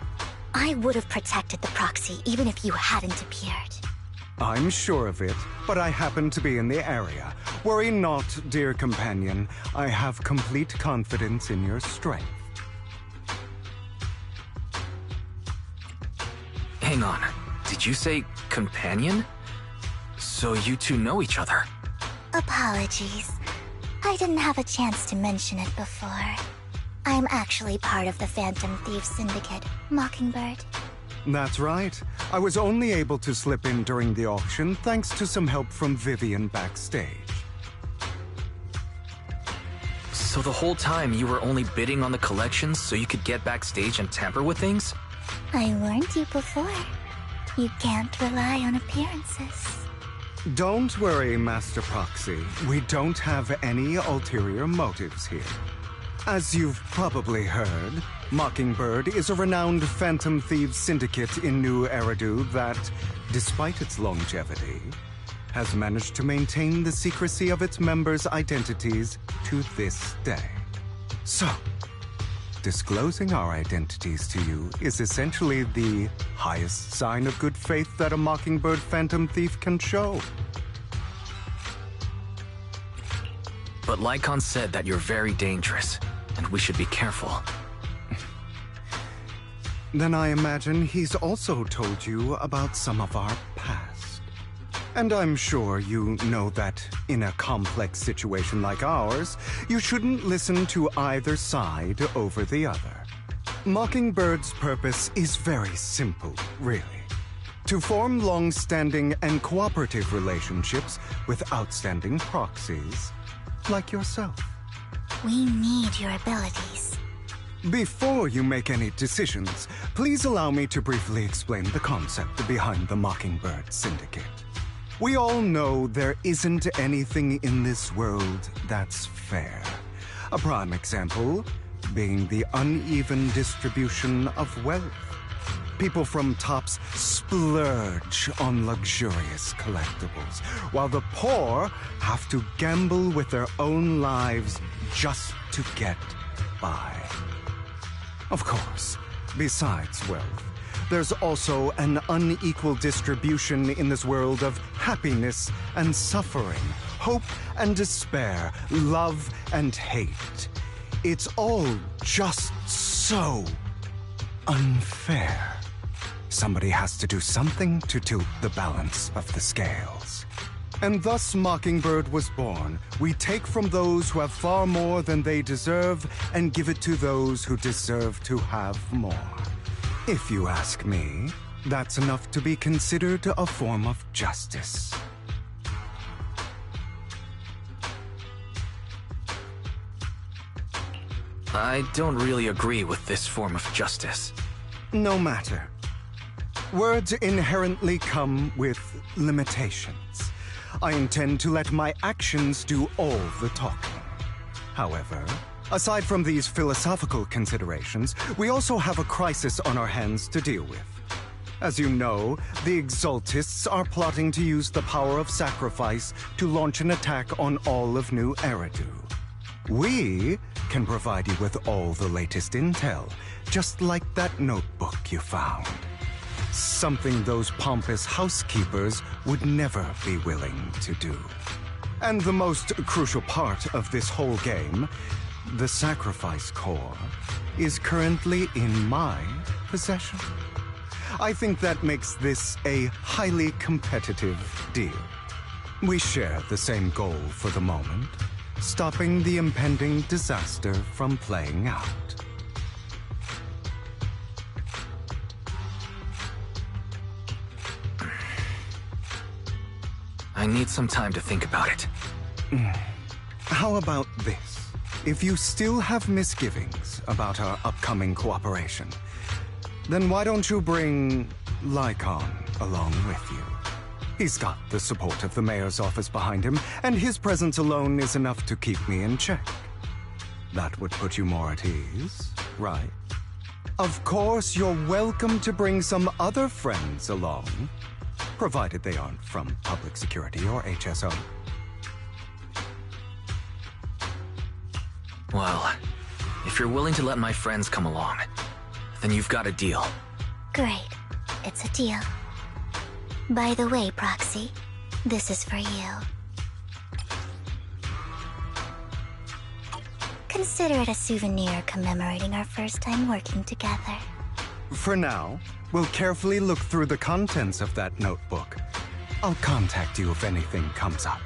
I would have protected the Proxy even if you hadn't appeared. I'm sure of it, but I happen to be in the area. Worry not, dear companion. I have complete confidence in your strength. Hang on. Did you say companion? So you two know each other? Apologies. I didn't have a chance to mention it before. I'm actually part of the Phantom Thieves Syndicate, Mockingbird. That's right. I was only able to slip in during the auction thanks to some help from Vivian backstage. So the whole time you were only bidding on the collections so you could get backstage and tamper with things? I warned you before. You can't rely on appearances. Don't worry, Master Proxy. We don't have any ulterior motives here. As you've probably heard, Mockingbird is a renowned Phantom Thieves syndicate in New Eridu that, despite its longevity, has managed to maintain the secrecy of its members' identities to this day. So, disclosing our identities to you is essentially the highest sign of good faith that a Mockingbird Phantom Thief can show. But Lycon said that you're very dangerous, and we should be careful. Then I imagine he's also told you about some of our past. And I'm sure you know that in a complex situation like ours, you shouldn't listen to either side over the other. Mockingbird's purpose is very simple, really. To form long-standing and cooperative relationships with outstanding proxies like yourself. We need your abilities. Before you make any decisions, please allow me to briefly explain the concept behind the Mockingbird Syndicate. We all know there isn't anything in this world that's fair. A prime example being the uneven distribution of wealth. People from tops splurge on luxurious collectibles, while the poor have to gamble with their own lives just to get by. Of course, besides wealth, there's also an unequal distribution in this world of happiness and suffering, hope and despair, love and hate. It's all just so unfair. Somebody has to do something to tilt the balance of the scales. And thus Mockingbird was born. We take from those who have far more than they deserve and give it to those who deserve to have more. If you ask me, that's enough to be considered a form of justice. I don't really agree with this form of justice. No matter. Words inherently come with limitations. I intend to let my actions do all the talking. However, aside from these philosophical considerations, we also have a crisis on our hands to deal with. As you know, the Exaltists are plotting to use the power of sacrifice to launch an attack on all of New Eridu. We can provide you with all the latest intel, just like that notebook you found. Something those pompous housekeepers would never be willing to do. And the most crucial part of this whole game, the sacrifice core, is currently in my possession. I think that makes this a highly competitive deal. We share the same goal for the moment, stopping the impending disaster from playing out. I need some time to think about it. How about this? If you still have misgivings about our upcoming cooperation, then why don't you bring Lycon along with you? He's got the support of the mayor's office behind him, and his presence alone is enough to keep me in check. That would put you more at ease, right? Of course, you're welcome to bring some other friends along, provided they aren't from public security or HSO. Well, if you're willing to let my friends come along, then you've got a deal. Great. It's a deal. By the way, Proxy, this is for you. Consider it a souvenir commemorating our first time working together. For now, we'll carefully look through the contents of that notebook. I'll contact you if anything comes up.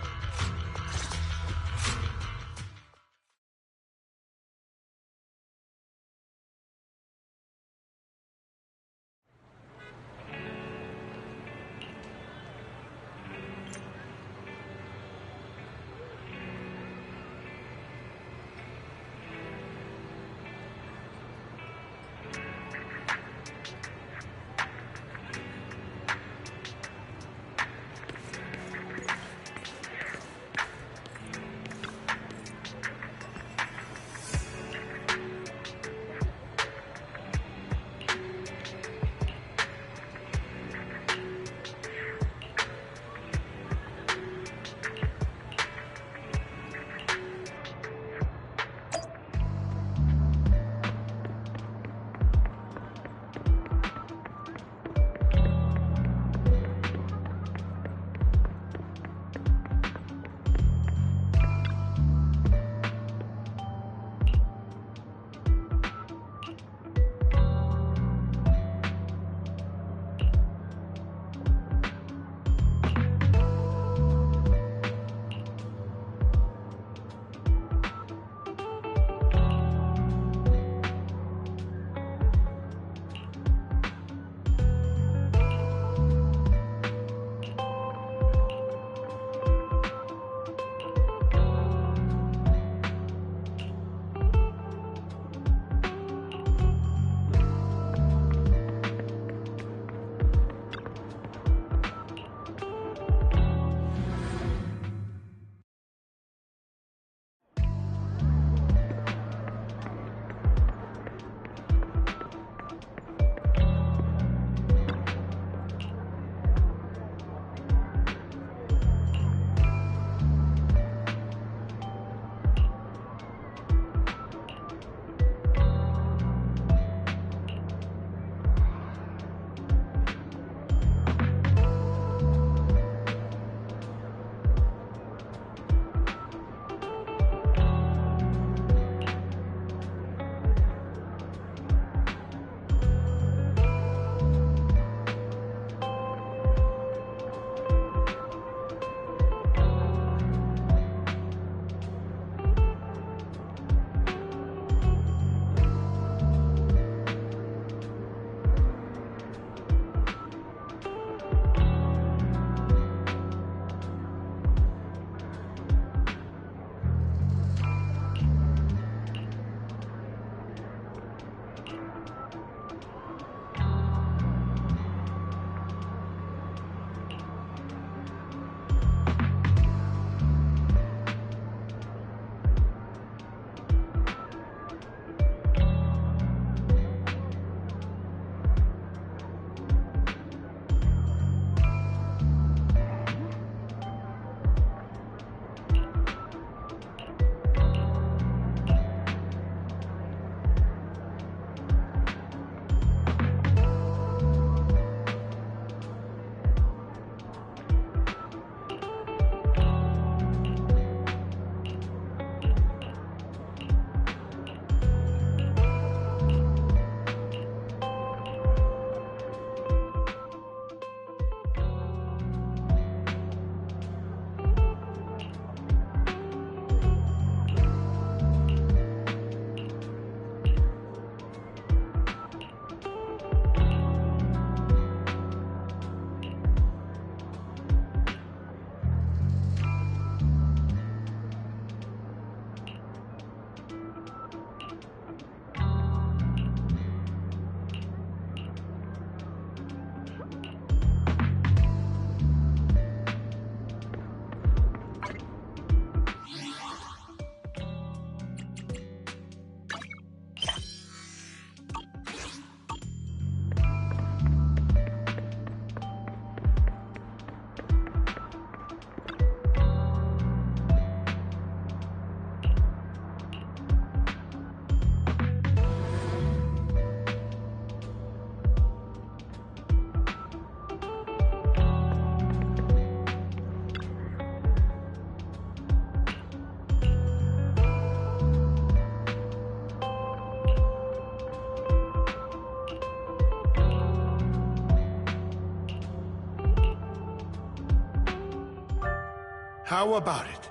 How about it?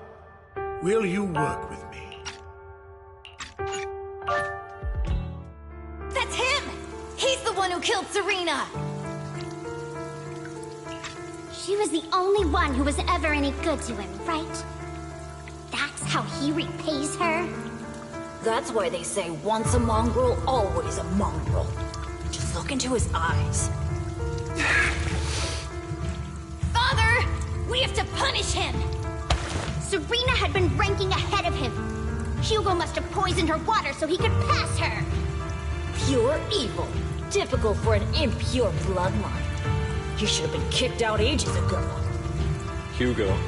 Will you work with me? That's him! He's the one who killed Serena! She was the only one who was ever any good to him, right? That's how he repays her? That's why they say once a mongrel, always a mongrel. Just look into his eyes. Father! We have to punish him! Serena had been ranking ahead of him. Hugo must have poisoned her water so he could pass her. Pure evil. Typical for an impure bloodline. You should have been kicked out ages ago. Hugo,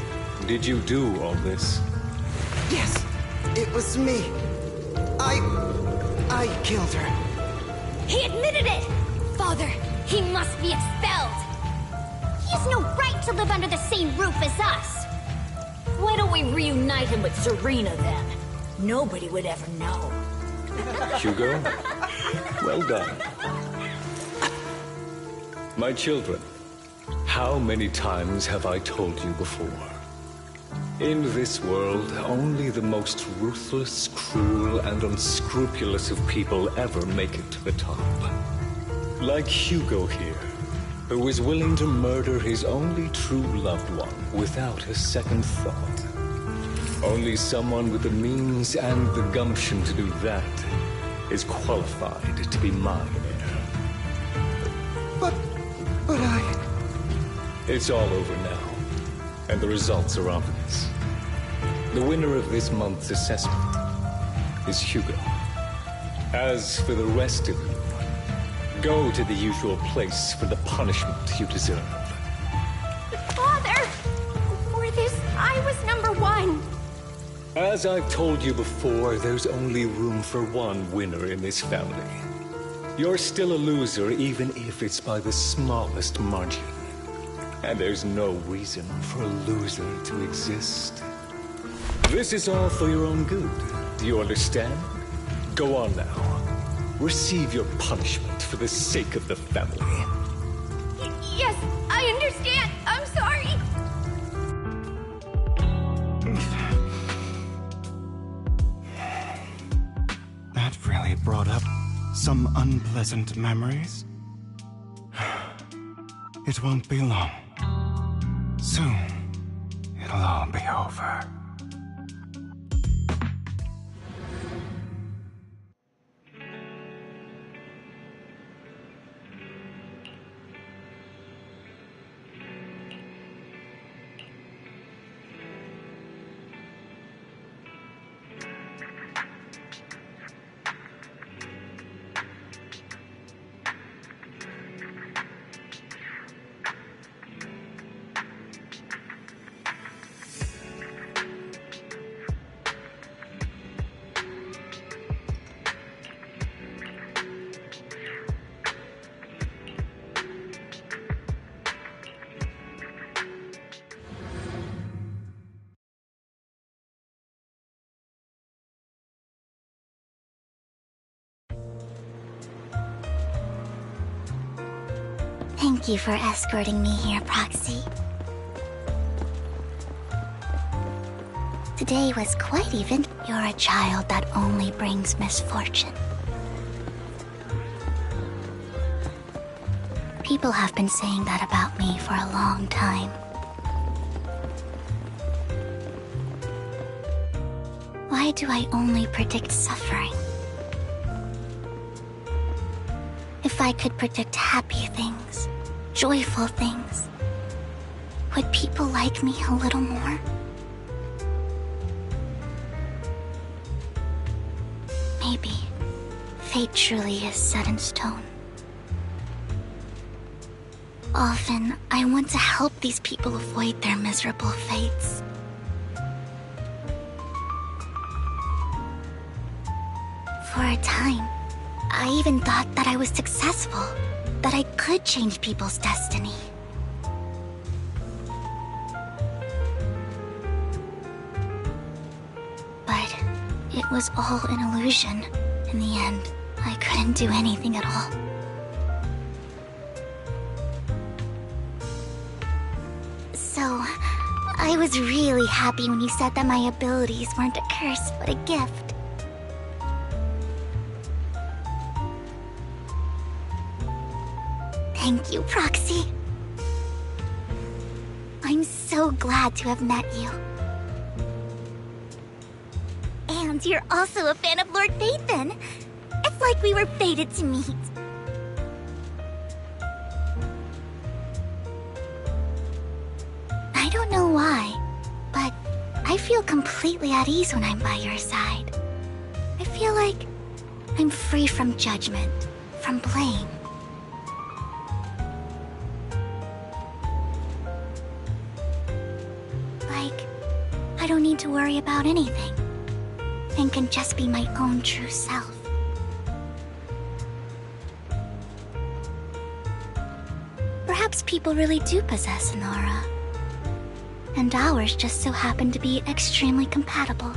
did you do all this? Yes, it was me. I killed her. He admitted it! Father, he must be expelled! He has no right to live under the same roof as us! Why don't we reunite him with Serena then? Nobody would ever know. Hugo, well done. My children, how many times have I told you before? In this world, only the most ruthless, cruel, and unscrupulous of people ever make it to the top. Like Hugo here, who is willing to murder his only true loved one without a second thought. Only someone with the means and the gumption to do that is qualified to be mine heir. But I... It's all over now, and the results are obvious. The winner of this month's assessment is Hugo. As for the rest of you, go to the usual place for the punishment you deserve. Father! For this, I was #1. As I've told you before, there's only room for one winner in this family. You're still a loser, even if it's by the smallest margin. And there's no reason for a loser to exist. This is all for your own good. Do you understand? Go on now. Receive your punishment for the sake of the family. Yes, I understand. I'm sorry. That really brought up some unpleasant memories. It won't be long. Soon, it'll all be over. Thank you for escorting me here, Proxy. Today was quite even. You're a child that only brings misfortune. People have been saying that about me for a long time. Why do I only predict suffering? If I could predict happy things, joyful things, would people like me a little more? Maybe fate truly is set in stone. Often, I want to help these people avoid their miserable fates. For a time, I even thought that I was successful, that I could change people's destiny. But it was all an illusion. In the end, I couldn't do anything at all. So, I was really happy when you said that my abilities weren't a curse, but a gift. Thank you, Proxy. I'm so glad to have met you. And you're also a fan of Lord Phaethon. It's like we were fated to meet. I don't know why, but I feel completely at ease when I'm by your side. I feel like I'm free from judgment, from blame. Like, I don't need to worry about anything, and can just be my own true self. Perhaps people really do possess an aura, and ours just so happen to be extremely compatible.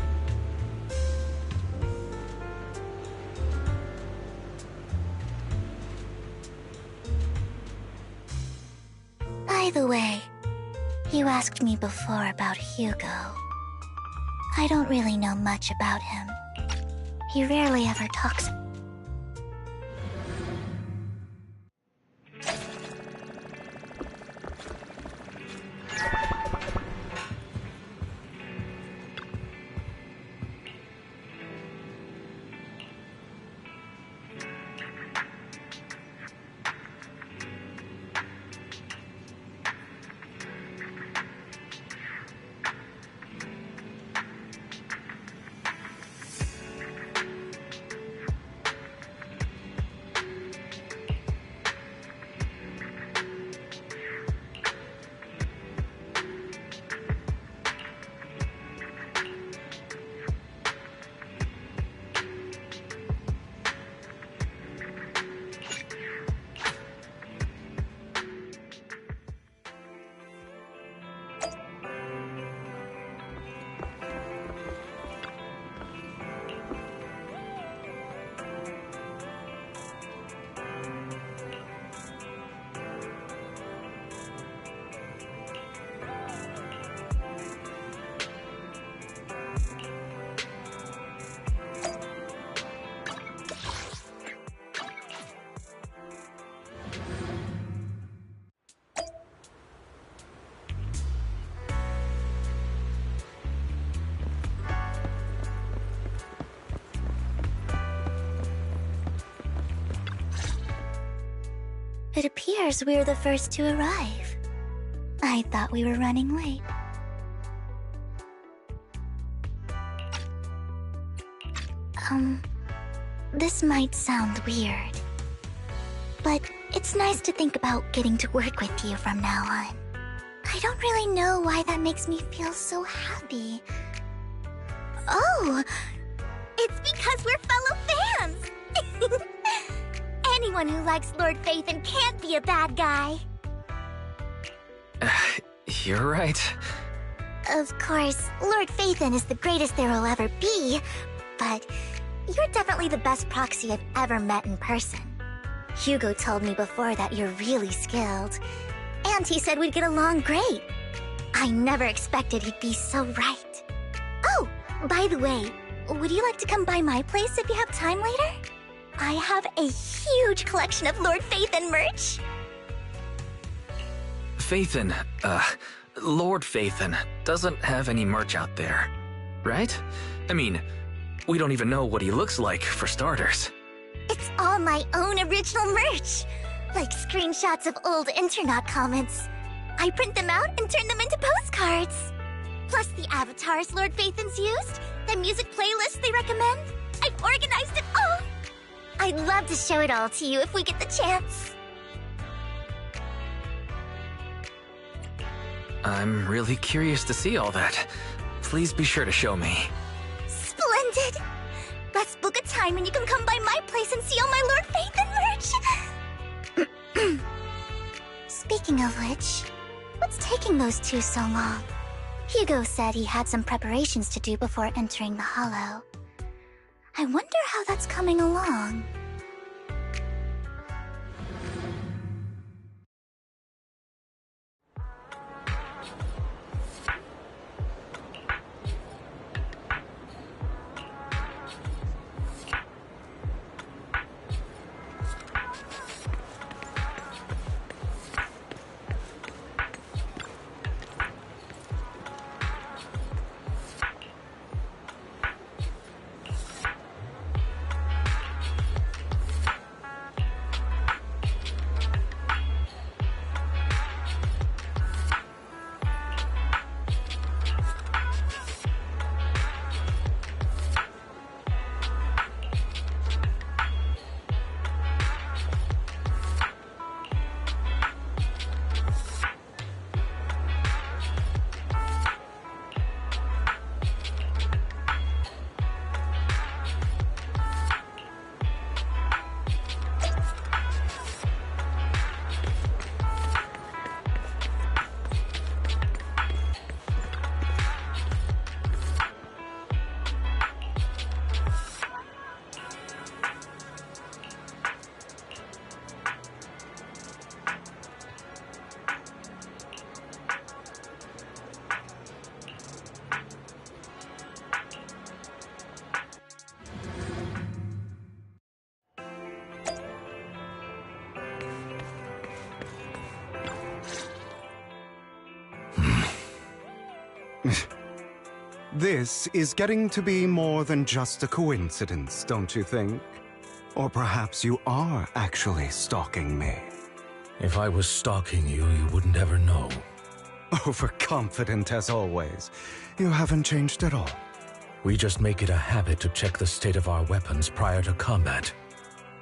By the way, you asked me before about Hugo. I don't really know much about him. He rarely ever talks. It appears we're the first to arrive. I thought we were running late. This might sound weird, but it's nice to think about getting to work with you from now on. I don't really know why that makes me feel so happy. Oh, it's because we're fellow fans! Anyone who likes Lord Phaethon can't be a bad guy. You're right. Of course, Lord Phaethon is the greatest there will ever be, but you're definitely the best proxy I've ever met in person. Hugo told me before that you're really skilled, and he said we'd get along great. I never expected he'd be so right. Oh, by the way, would you like to come by my place if you have time later? I have a huge collection of Lord Phaethon merch. Phaethon, Lord Phaethon doesn't have any merch out there, right? I mean, we don't even know what he looks like, for starters. It's all my own original merch, like screenshots of old internet comments. I print them out and turn them into postcards. Plus the avatars Lord Phaethon's used, the music playlists they recommend. I've organized it all. I'd love to show it all to you if we get the chance. I'm really curious to see all that. Please be sure to show me. Splendid! Let's book a time and you can come by my place and see all my Lord Phaethon merch! Speaking of which, what's taking those two so long? Hugo said he had some preparations to do before entering the Hollow. I wonder how that's coming along. This is getting to be more than just a coincidence, don't you think? Or perhaps you are actually stalking me. If I was stalking you, you wouldn't ever know. Overconfident as always. You haven't changed at all. We just make it a habit to check the state of our weapons prior to combat.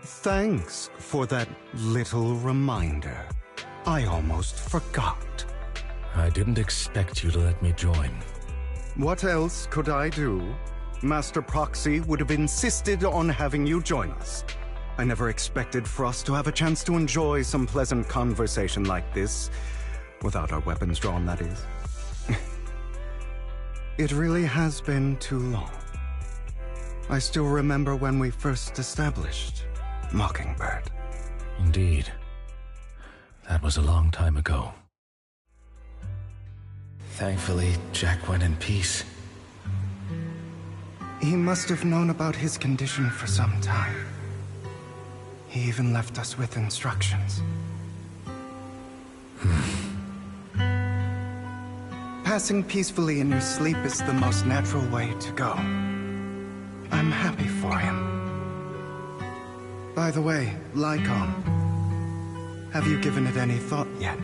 Thanks for that little reminder. I almost forgot. I didn't expect you to let me join. What else could I do? Master Proxy would have insisted on having you join us. I never expected for us to have a chance to enjoy some pleasant conversation like this. Without our weapons drawn, that is. It really has been too long. I still remember when we first established Mockingbird. Indeed. That was a long time ago. Thankfully, Jack went in peace. He must have known about his condition for some time. He even left us with instructions. Passing peacefully in your sleep is the most natural way to go. I'm happy for him. By the way, Lycon, have you given it any thought yet?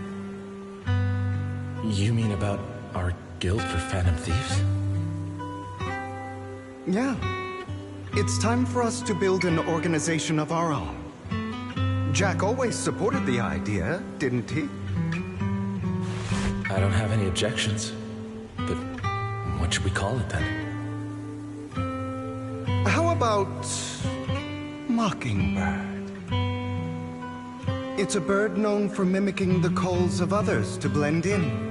You mean about our guild for Phantom Thieves? Yeah. It's time for us to build an organization of our own. Jack always supported the idea, didn't he? I don't have any objections. But what should we call it then? How about Mockingbird? It's a bird known for mimicking the calls of others to blend in.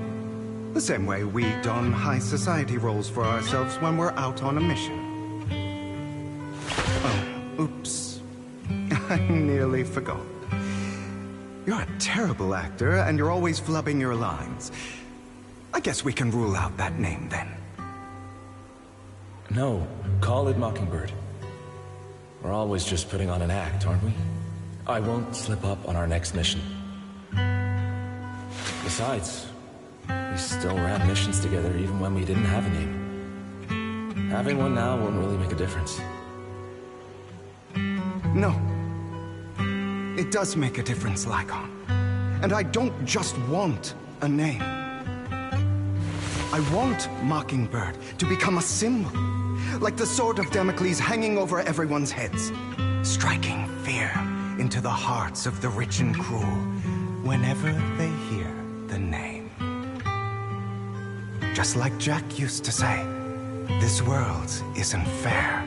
The same way we don high society roles for ourselves when we're out on a mission. Oh, oops. I nearly forgot. You're a terrible actor, and you're always flubbing your lines. I guess we can rule out that name, then. No, call it Mockingbird. We're always just putting on an act, aren't we? I won't slip up on our next mission. Besides, we still ran missions together even when we didn't have a name. Having one now won't really make a difference. No. It does make a difference, Lycon. And I don't just want a name. I want Mockingbird to become a symbol. Like the sword of Damocles hanging over everyone's heads. Striking fear into the hearts of the rich and cruel whenever they hear the name. Just like Jack used to say, this world isn't fair.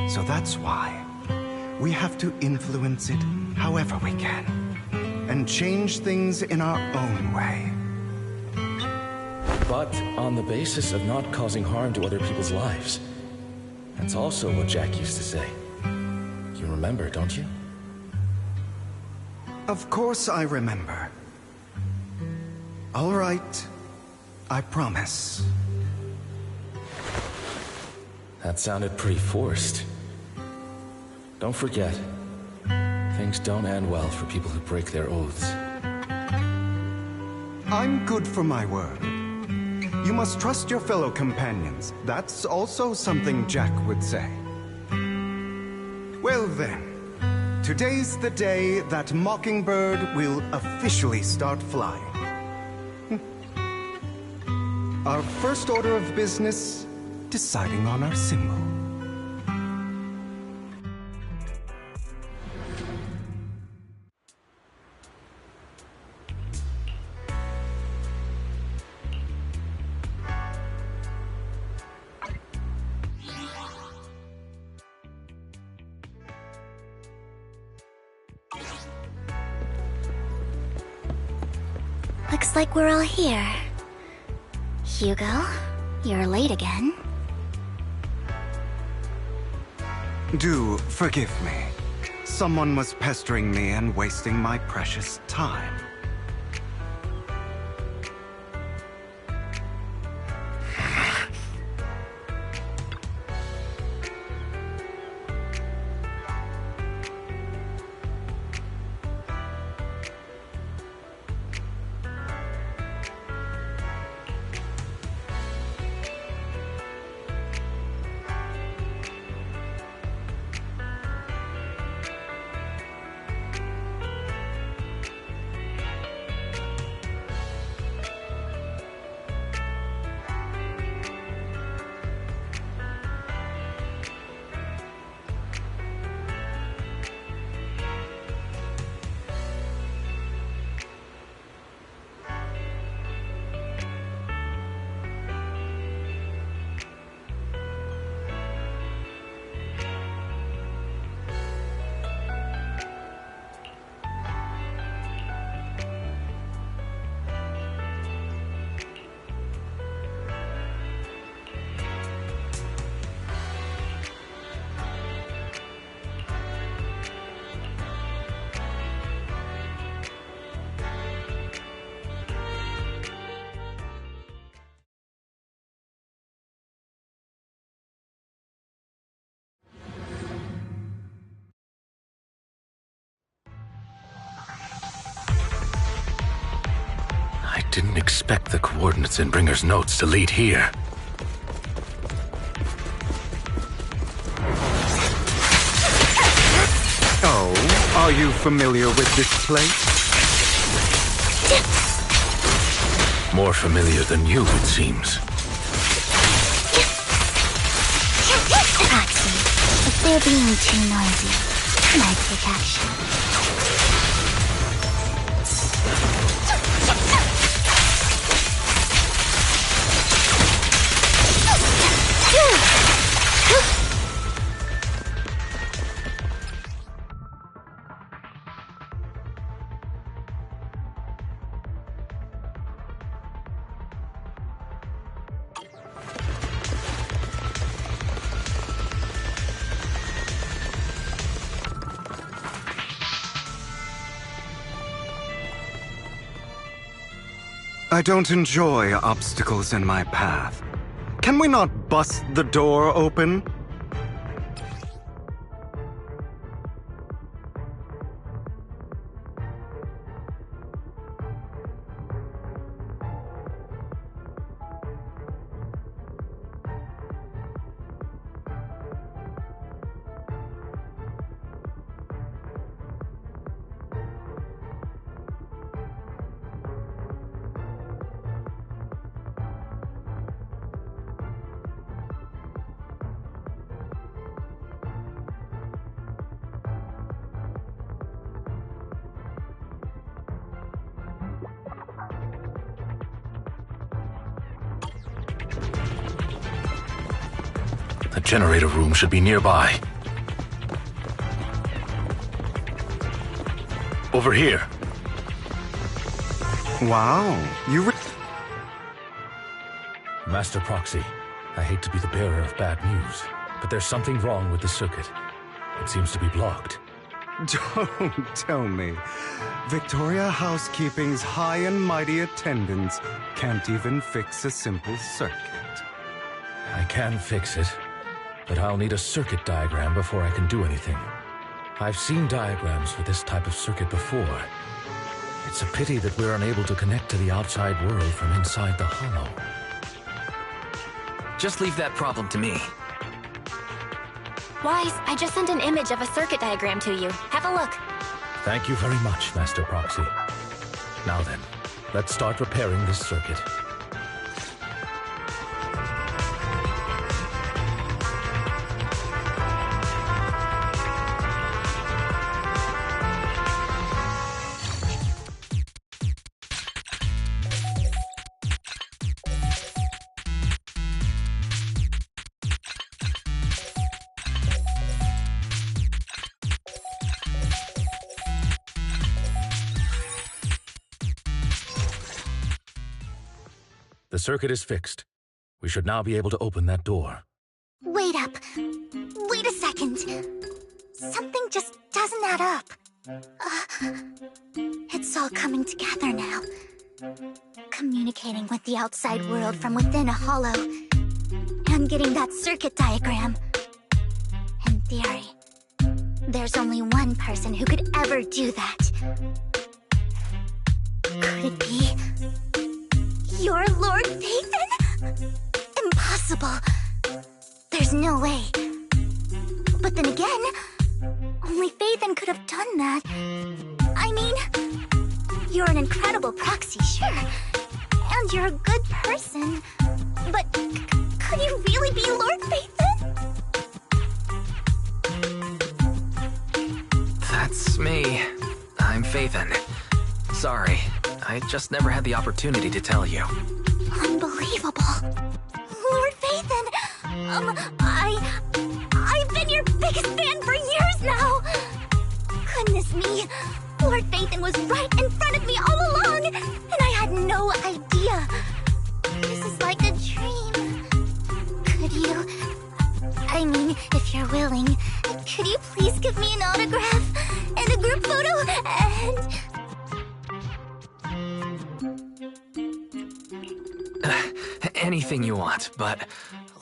So that's why we have to influence it however we can, and change things in our own way. But on the basis of not causing harm to other people's lives. That's also what Jack used to say. You remember, don't you? Of course I remember. All right. I promise. That sounded pretty forced. Don't forget, things don't end well for people who break their oaths. I'm good for my word. You must trust your fellow companions. That's also something Jack would say. Well then, today's the day that Mockingbird will officially start flying. Our first order of business, deciding on our symbol. Looks like we're all here. Hugo, you're late again. Do forgive me. Someone was pestering me and wasting my precious time. Didn't expect the coordinates in Bringer's notes to lead here. Oh, are you familiar with this place? More familiar than you, it seems. Proxy, if they're being too noisy, can I take action? I don't enjoy obstacles in my path. Can we not bust the door open? The generator room should be nearby. Over here. Wow, Master Proxy, I hate to be the bearer of bad news, but there's something wrong with the circuit. It seems to be blocked. Don't tell me. Victoria Housekeeping's high and mighty attendants can't even fix a simple circuit. I can fix it, but I'll need a circuit diagram before I can do anything. I've seen diagrams for this type of circuit before. It's a pity that we're unable to connect to the outside world from inside the hollow. Just leave that problem to me. Wise, I just sent an image of a circuit diagram to you. Have a look. Thank you very much, Master Proxy. Now then, let's start repairing this circuit. The circuit is fixed. We should now be able to open that door. Wait up. Wait a second. Something just doesn't add up. It's all coming together now. Communicating with the outside world from within a hollow. And getting that circuit diagram. In theory, there's only one person who could ever do that. Could it be... You're Lord Phaethon? Impossible. There's no way. But then again, only Phaethon could have done that. I mean, you're an incredible proxy, sure. And you're a good person. But could you really be Lord Phaethon? That's me. I'm Phaethon. Sorry, I just never had the opportunity to tell you. Unbelievable. Lord Phaethon, I've been your biggest fan for years now. Goodness me, Lord Phaethon was right in front of me all along, and I had no idea. This is like a dream. Could you, I mean, if you're willing, could you please give me an autograph and a group photo and... Anything you want, but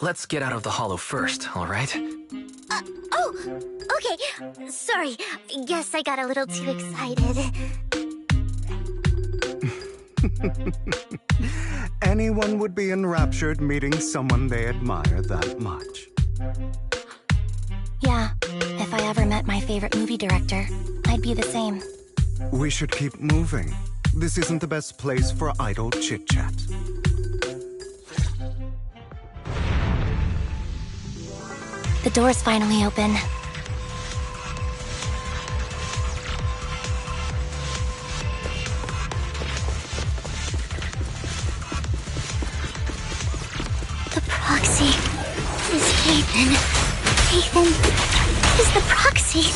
let's get out of the hollow first, all right? Oh, okay. Sorry, guess I got a little too excited. Anyone would be enraptured meeting someone they admire that much. Yeah, if I ever met my favorite movie director, I'd be the same. We should keep moving. This isn't the best place for idle chit-chat. The door's finally open. The proxy is Ethan. Ethan is the proxy.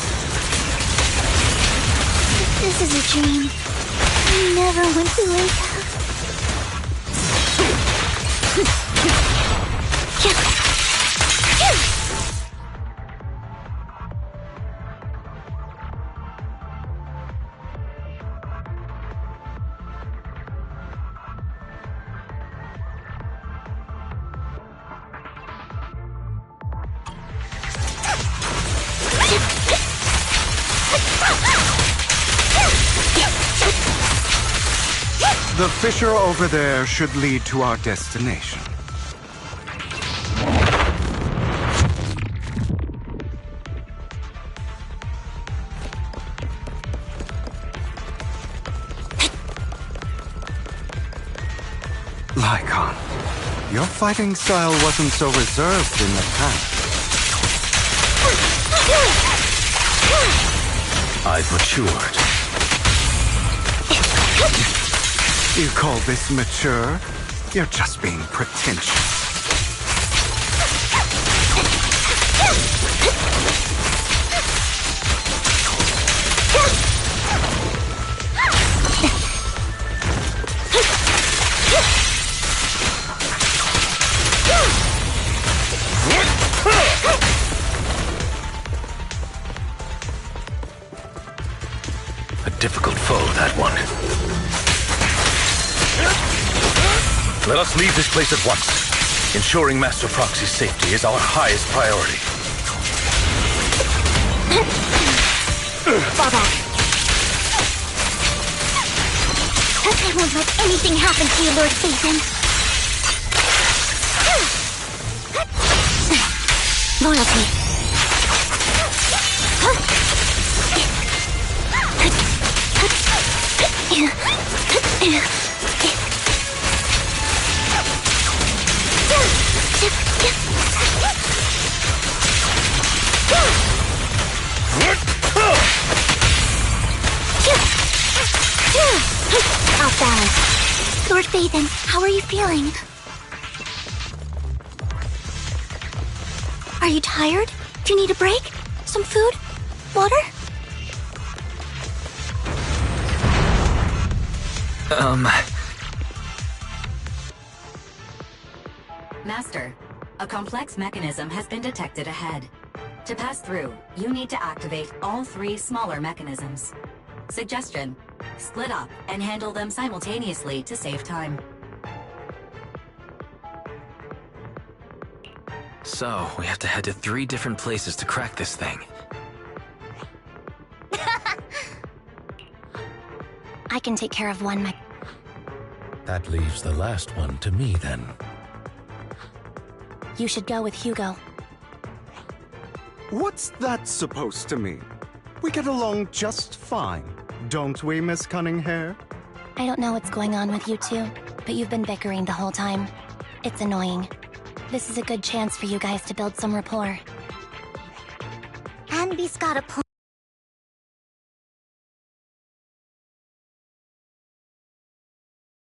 This is a dream. I never went to wake up. The fissure over there should lead to our destination. Lycon, your fighting style wasn't so reserved in the past. I've matured. You call this mature? You're just being pretentious. A difficult foe, that one. Let us leave this place at once. Ensuring Master Proxy's safety is our highest priority. Fall back. I won't let anything happen to you, Lord Phaethon. Loyalty. Off balance. Lord Phaethon, how are you feeling? Are you tired? Do you need a break? Some food? Water? Master, a complex mechanism has been detected ahead. To pass through, you need to activate all 3 smaller mechanisms. Suggestion: split up and handle them simultaneously to save time. So, we have to head to 3 different places to crack this thing. I can take care of one That leaves the last one to me, then. You should go with Hugo. What's that supposed to mean? We get along just fine, don't we, Miss Cunninghair? I don't know what's going on with you two, but you've been bickering the whole time. It's annoying. This is a good chance for you guys to build some rapport. Anby's got a point.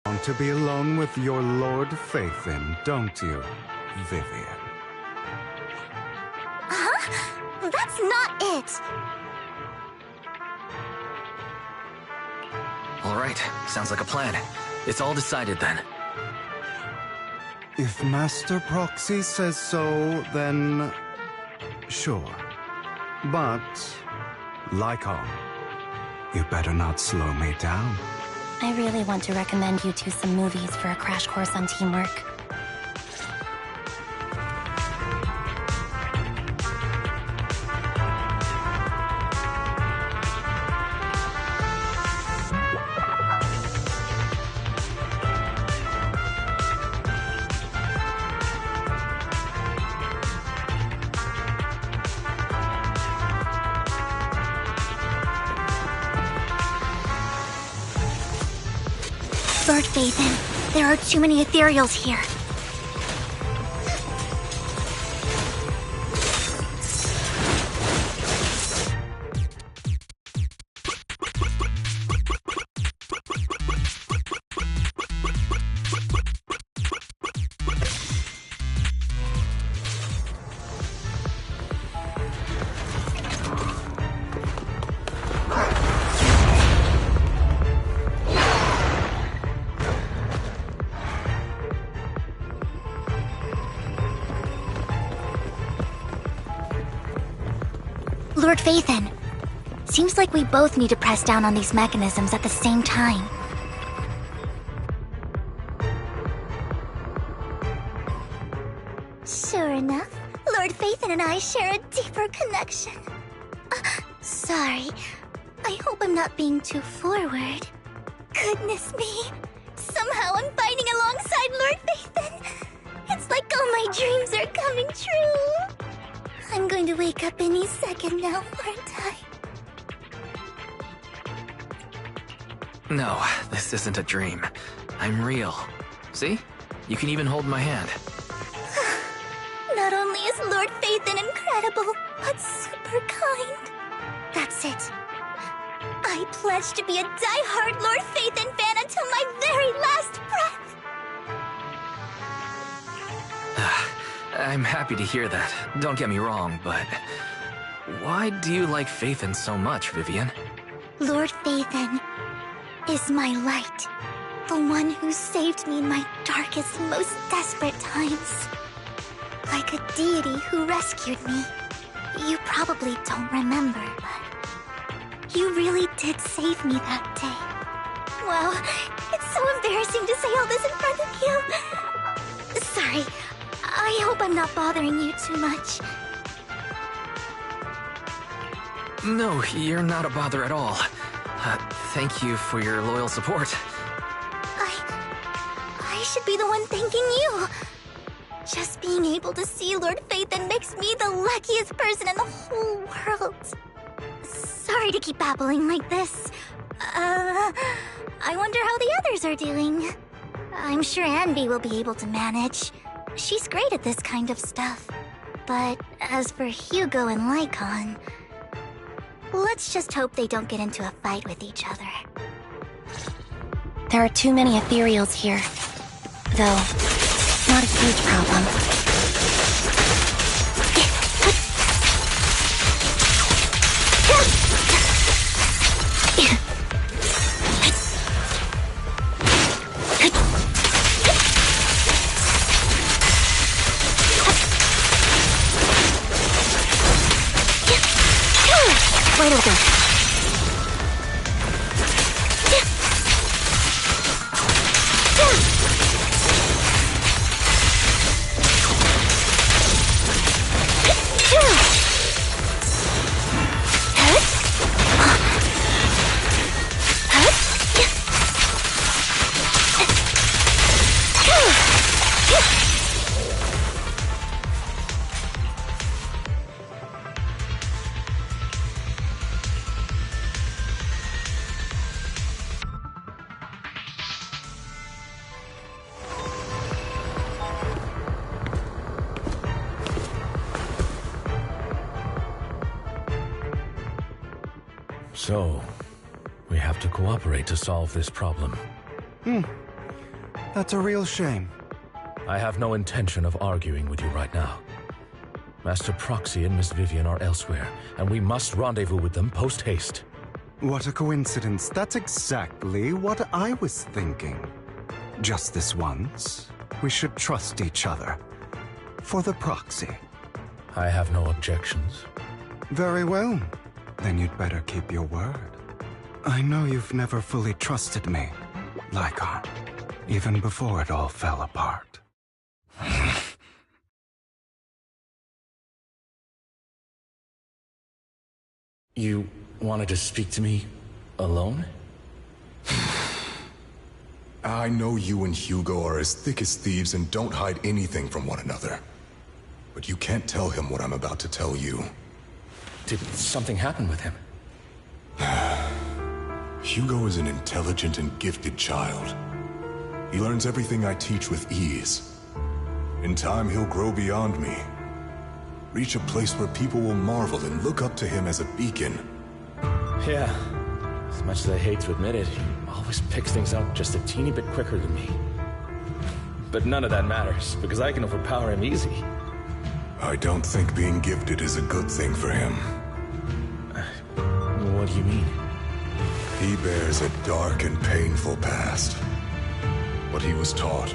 Want to be alone with your Lord Phaethon, don't you, Vivian? Huh? That's not it! Alright, sounds like a plan. It's all decided then. If Master Proxy says so, then... sure. But... Lycon, you better not slow me down. I really want to recommend you two some movies for a crash course on teamwork. Lord Phaethon, there are too many ethereals here. Lord Phaethon, seems like we both need to press down on these mechanisms at the same time. Sure enough, Lord Phaethon and I share a deeper connection. Sorry, I hope I'm not being too forward. Goodness me, somehow I'm fighting alongside Lord Phaethon. It's like all my dreams are coming true. I'm going to wake up any second now, aren't I? No, this isn't a dream. I'm real. See? You can even hold my hand. Not only is Lord Phaethon incredible, but super kind. That's it. I pledge to be a die-hard Lord Phaethon fan until my very last breath. I'm happy to hear that. Don't get me wrong, but... why do you like Phaethon so much, Vivian? Lord Phaethon is my light. The one who saved me in my darkest, most desperate times. Like a deity who rescued me. You probably don't remember, but... you really did save me that day. Wow, it's so embarrassing to say all this in front of you. Sorry. I hope I'm not bothering you too much. No, you're not a bother at all. Thank you for your loyal support. I should be the one thanking you. Just being able to see Lord Phaethon makes me the luckiest person in the whole world. Sorry to keep babbling like this. I wonder how the others are doing. I'm sure Anby will be able to manage. She's great at this kind of stuff. But as for Hugo and Lycon, let's just hope they don't get into a fight with each other. There are too many ethereals here. Though, not a huge problem. Wait a minute. So, we have to cooperate to solve this problem. That's a real shame. I have no intention of arguing with you right now. Master Proxy and Miss Vivian are elsewhere, and we must rendezvous with them post-haste. What a coincidence. That's exactly what I was thinking. Just this once, we should trust each other. For the Proxy. I have no objections. Very well. Then you'd better keep your word. I know you've never fully trusted me, Lycon, even before it all fell apart. You wanted to speak to me alone? I know you and Hugo are as thick as thieves and don't hide anything from one another. But you can't tell him what I'm about to tell you. Did something happen with him? Hugo is an intelligent and gifted child. He learns everything I teach with ease. In time, he'll grow beyond me. Reach a place where people will marvel and look up to him as a beacon. Yeah. As much as I hate to admit it, he always picks things up just a teeny bit quicker than me. But none of that matters, because I can overpower him easy. I don't think being gifted is a good thing for him. What do you mean? He bears a dark and painful past. What he was taught,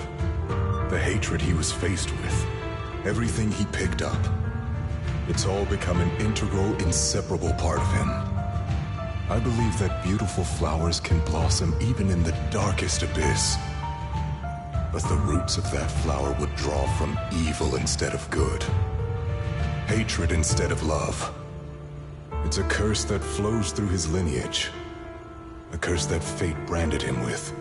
the hatred he was faced with, everything he picked up. It's all become an integral, inseparable part of him. I believe that beautiful flowers can blossom even in the darkest abyss. But the roots of that flower would draw from evil instead of good. Hatred instead of love. It's a curse that flows through his lineage. A curse that fate branded him with.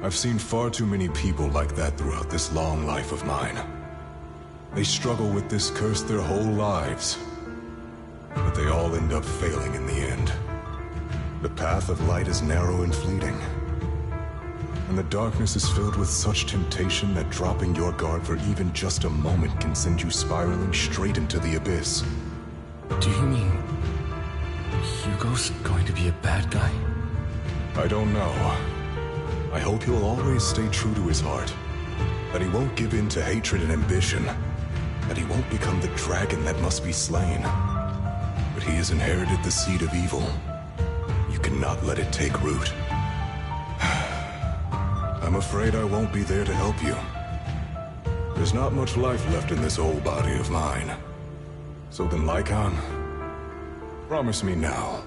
I've seen far too many people like that throughout this long life of mine. They struggle with this curse their whole lives. But they all end up failing in the end. The path of light is narrow and fleeting. And the darkness is filled with such temptation that dropping your guard for even just a moment can send you spiraling straight into the abyss. Do you mean Hugo's going to be a bad guy? I don't know. I hope he'll always stay true to his heart. That he won't give in to hatred and ambition. That he won't become the dragon that must be slain. But he has inherited the seed of evil. You cannot let it take root. I'm afraid I won't be there to help you. There's not much life left in this old body of mine. So then, Lycon, promise me now.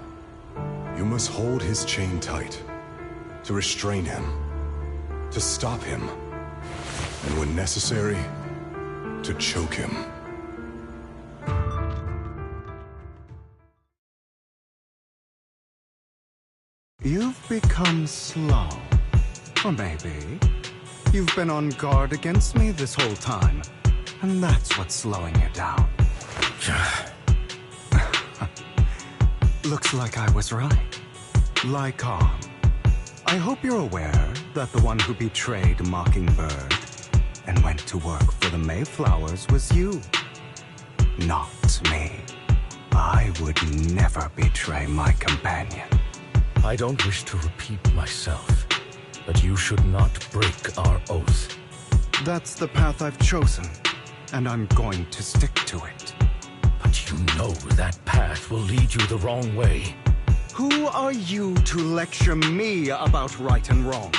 You must hold his chain tight. To restrain him. To stop him. And when necessary, to choke him. You've become slow. Or maybe you've been on guard against me this whole time, and that's what's slowing you down. Looks like I was right. Lycon, I hope you're aware that the one who betrayed Mockingbird and went to work for the Mayflowers was you, not me. I would never betray my companion. I don't wish to repeat myself, but you should not break our oath. That's the path I've chosen, and I'm going to stick to it. But you know that path will lead you the wrong way. Who are you to lecture me about right and wrong?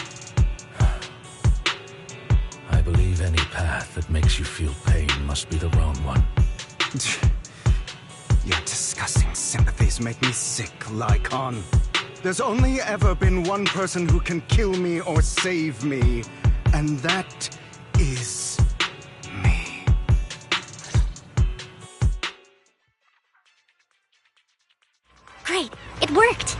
I believe any path that makes you feel pain must be the wrong one. Your disgusting sympathies make me sick, Lycon. There's only ever been one person who can kill me or save me, and that is me. Great, it worked!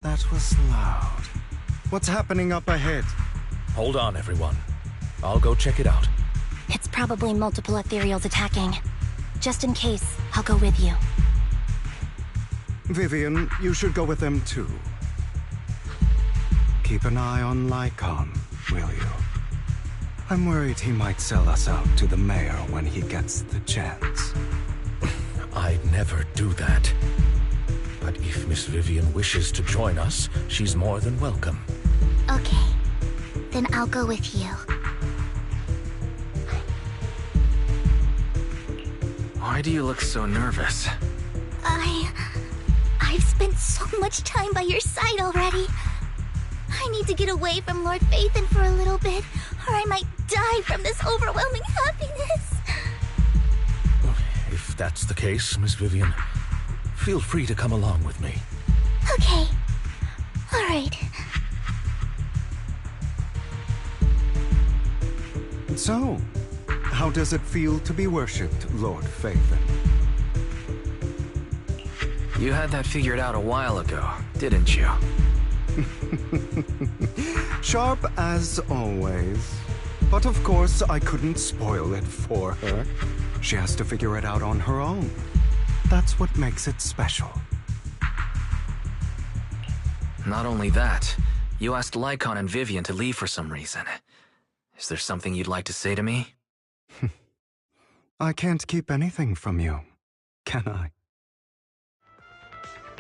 That was loud. What's happening up ahead? Hold on, everyone. I'll go check it out. It's probably multiple ethereals attacking. Just in case, I'll go with you. Vivian, you should go with them too. Keep an eye on Lycon, will you? I'm worried he might sell us out to the mayor when he gets the chance. I'd never do that. But if Miss Vivian wishes to join us, she's more than welcome. Okay, then I'll go with you. Why do you look so nervous? I've spent so much time by your side already. I need to get away from Lord Phaethon for a little bit, or I might die from this overwhelming happiness. If that's the case, Miss Vivian, feel free to come along with me. Okay. All right. So, how does it feel to be worshipped, Lord Phaethon? You had that figured out a while ago, didn't you? Sharp as always. But of course, I couldn't spoil it for her. She has to figure it out on her own. That's what makes it special. Not only that, you asked Lycon and Vivian to leave for some reason. Is there something you'd like to say to me? I can't keep anything from you, can I?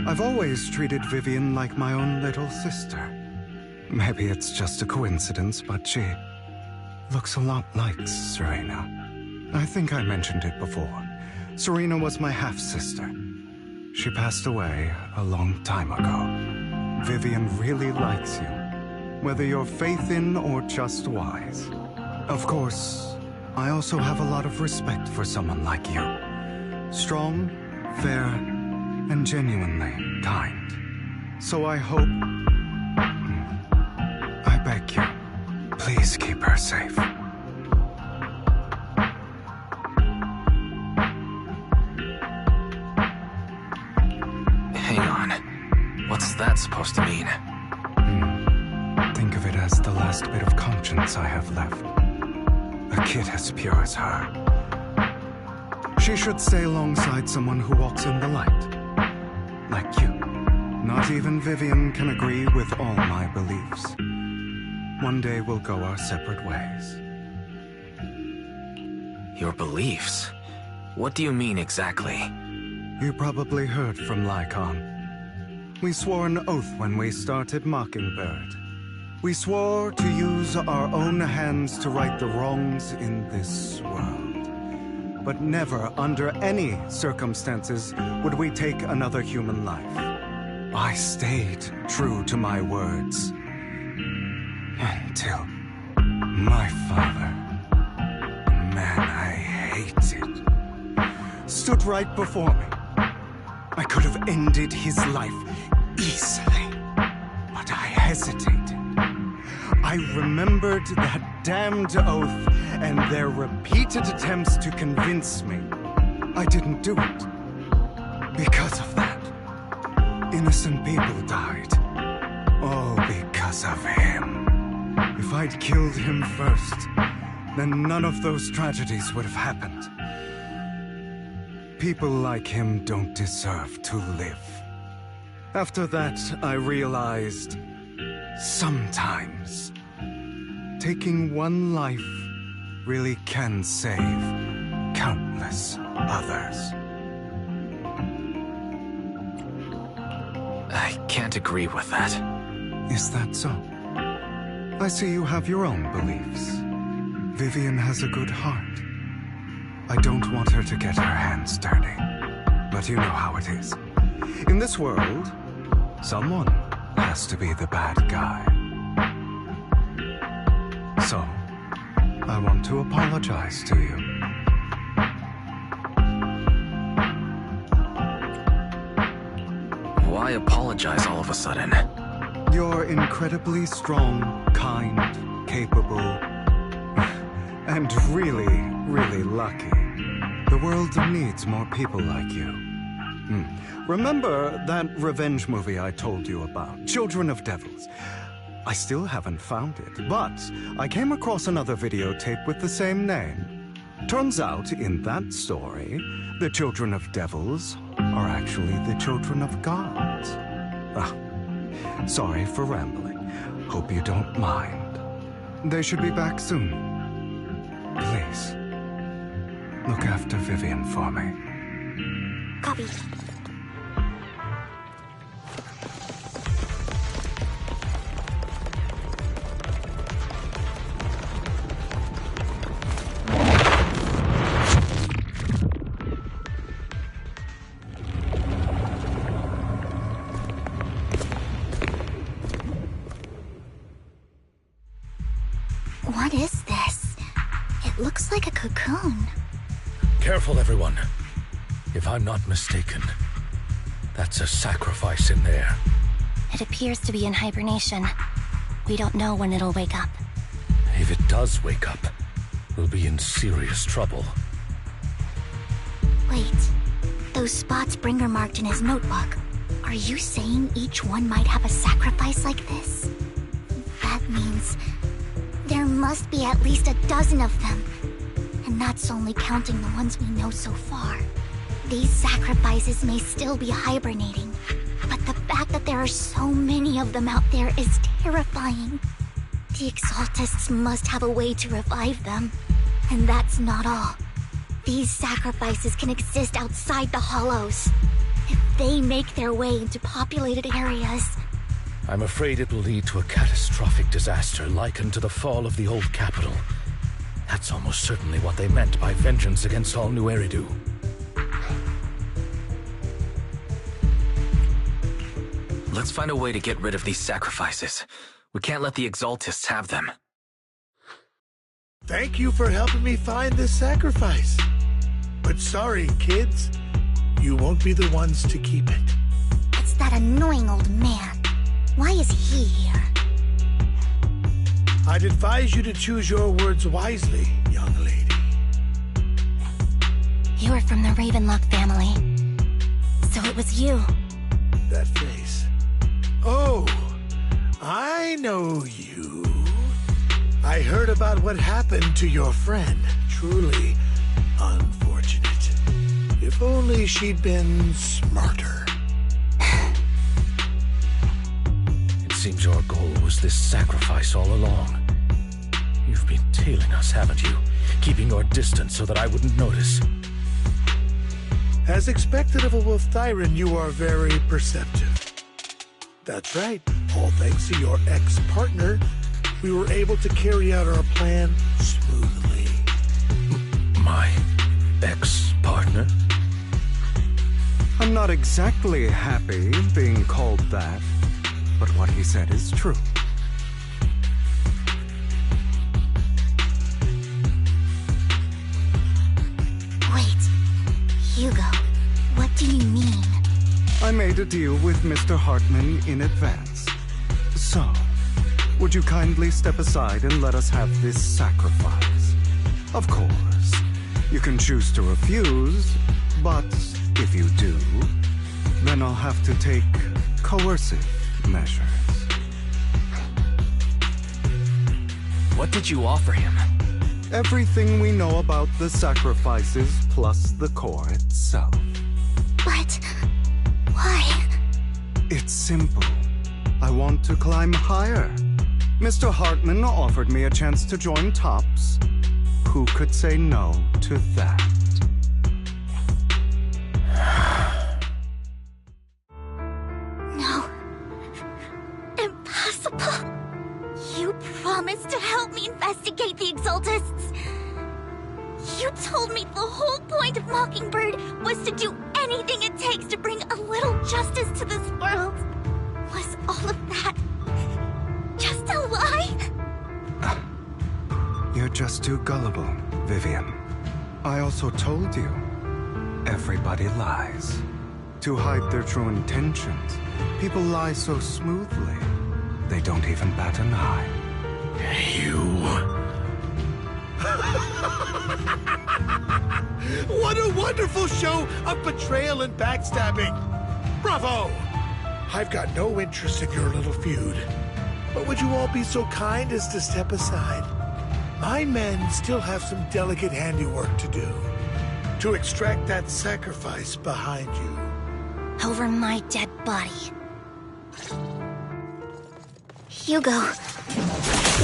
I've always treated Vivian like my own little sister. Maybe it's just a coincidence, but she looks a lot like Serena. I think I mentioned it before. Serena was my half-sister. She passed away a long time ago. Vivian really likes you, whether you're Phaethon or just wise. Of course, I also have a lot of respect for someone like you. Strong, fair, and genuinely kind. So I hope... I beg you, please keep her safe. Hang on. What's that supposed to mean? Think of it as the last bit of conscience I have left. A kid as pure as her. She should stay alongside someone who walks in the light. Like you. Not even Vivian can agree with all my beliefs. One day we'll go our separate ways. Your beliefs? What do you mean exactly? You probably heard from Lycon. We swore an oath when we started Mockingbird. We swore to use our own hands to right the wrongs in this world. But never, under any circumstances, would we take another human life. I stayed true to my words. Until my father, man I hated, stood right before me. I could have ended his life easily, but I hesitated. I rememred that damned oath and their repeated attempts to convince me I didn't do it. Because of that, innocent people died. All because of him. If I'd killed him first, then none of those tragedies would have happened. People like him don't deserve to live. After that, I realized, sometimes, taking one life really can save countless others. I can't agree with that. Is that so? I see you have your own beliefs. Vivian has a good heart. I don't want her to get her hands dirty. But you know how it is. In this world, someone has to be the bad guy. So, I want to apologize to you. Why apologize all of a sudden? You're incredibly strong, kind, capable, and really, really lucky. The world needs more people like you. Remember that revenge movie I told you about, Children of Devils? I still haven't found it, but I came across another videotape with the same name. Turns out, in that story, the Children of Devils are actually the children of gods. Sorry for rambling. Hope you don't mind. They should be back soon. Please, look after Vivian for me. Copy. What is this? It looks like a cocoon. Careful, everyone. If I'm not mistaken, that's a sacrifice in there. It appears to be in hibernation. We don't know when it'll wake up. If it does wake up, we'll be in serious trouble. Wait, those spots Bringer marked in his notebook. Are you saying each one might have a sacrifice like this? That means there must be at least a dozen of them. And that's only counting the ones we know so far. These sacrifices may still be hibernating, but the fact that there are so many of them out there is terrifying. The Exaltists must have a way to revive them. And that's not all. These sacrifices can exist outside the Hollows. If they make their way into populated areas... I'm afraid it will lead to a catastrophic disaster likened to the fall of the old capital. That's almost certainly what they meant by vengeance against all New Eridu. Let's find a way to get rid of these sacrifices. We can't let the Exaltists have them. Thank you for helping me find this sacrifice. But sorry, kids. You won't be the ones to keep it. It's that annoying old man. Why is he here? I'd advise you to choose your words wisely, young lady. You're from the Ravenlock family. So it was you. That face. Oh, I know you. I heard about what happened to your friend. Truly unfortunate. If only she'd been smarter. It seems your goal was this sacrifice all along. You've been tailing us, haven't you? Keeping your distance so that I wouldn't notice. As expected of a Wolf Thyran, you are very perceptive. That's right. All thanks to your ex-partner, we were able to carry out our plan smoothly. My ex-partner? I'm not exactly happy being called that, but what he said is true. Wait, Hugo, what do you mean? I made a deal with Mr. Hartman in advance. So, would you kindly step aside and let us have this sacrifice? Of course, you can choose to refuse, but if you do, then I'll have to take coercive measures. What did you offer him? Everything we know about the sacrifices plus the core itself. But... why? It's simple. I want to climb higher. Mr. Hartman offered me a chance to join Tops. Who could say no to that? No. Impossible. You promised to help me investigate the Exaltists. You told me the whole point of Mockingbird was to do anything it takes to bring a little justice to this world. Was all of that just a lie? You're just too gullible, Vivian. I also told you, everybody lies. To hide their true intentions, people lie so smoothly, they don't even bat an eye. What a wonderful show of betrayal and backstabbing! Bravo! I've got no interest in your little feud. But would you all be so kind as to step aside? My men still have some delicate handiwork to do. To extract that sacrifice behind you. Over my dead body. Hugo,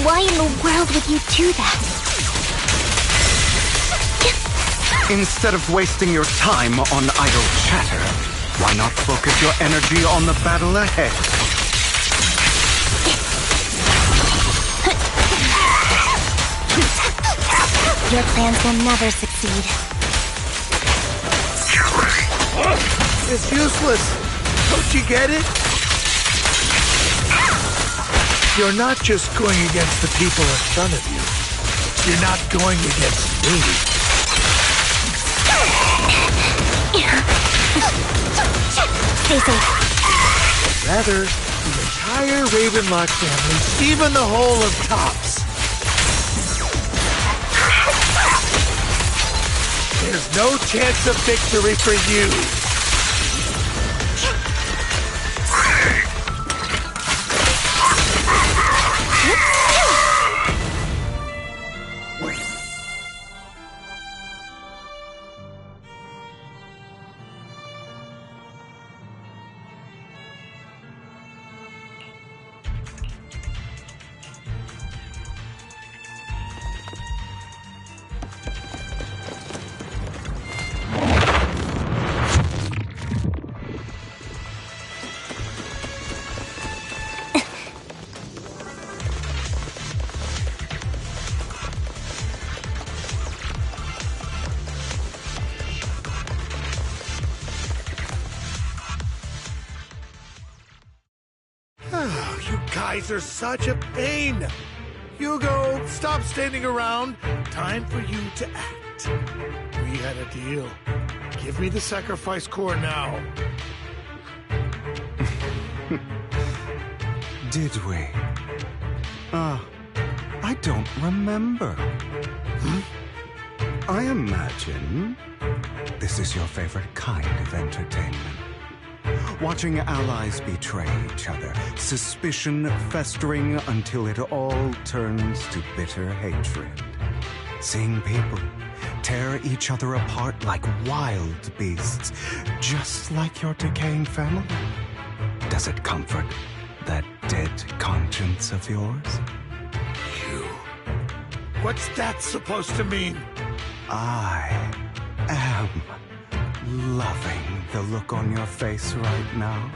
why in the world would you do that? Instead of wasting your time on idle chatter, why not focus your energy on the battle ahead? Your plans will never succeed. It's useless. Don't you get it? You're not just going against the people in front of you. you're not going against me. Stay safe. Rather, the entire Ravenlock family, even the whole of Tops. There's no chance of victory for you. You guys are such a pain. Hugo, stop standing around. Time for you to act. We had a deal. Give me the sacrifice core now. Did we? I don't remember. I imagine this is your favorite kind of entertainment. Watching allies betray each other, suspicion festering until it all turns to bitter hatred. Seeing people tear each other apart like wild beasts, just like your decaying family. Does it comfort that dead conscience of yours? You. What's that supposed to mean? I am loving the look on your face right now.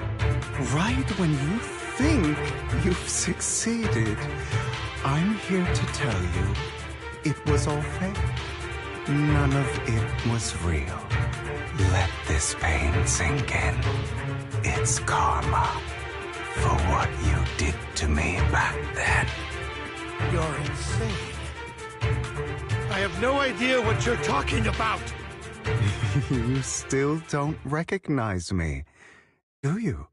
Right when you think you've succeeded, I'm here to tell you it was all fake. None of it was real. Let this pain sink in. It's karma for what you did to me back then. You're insane. I have no idea what you're talking about. You still don't recognize me, do you?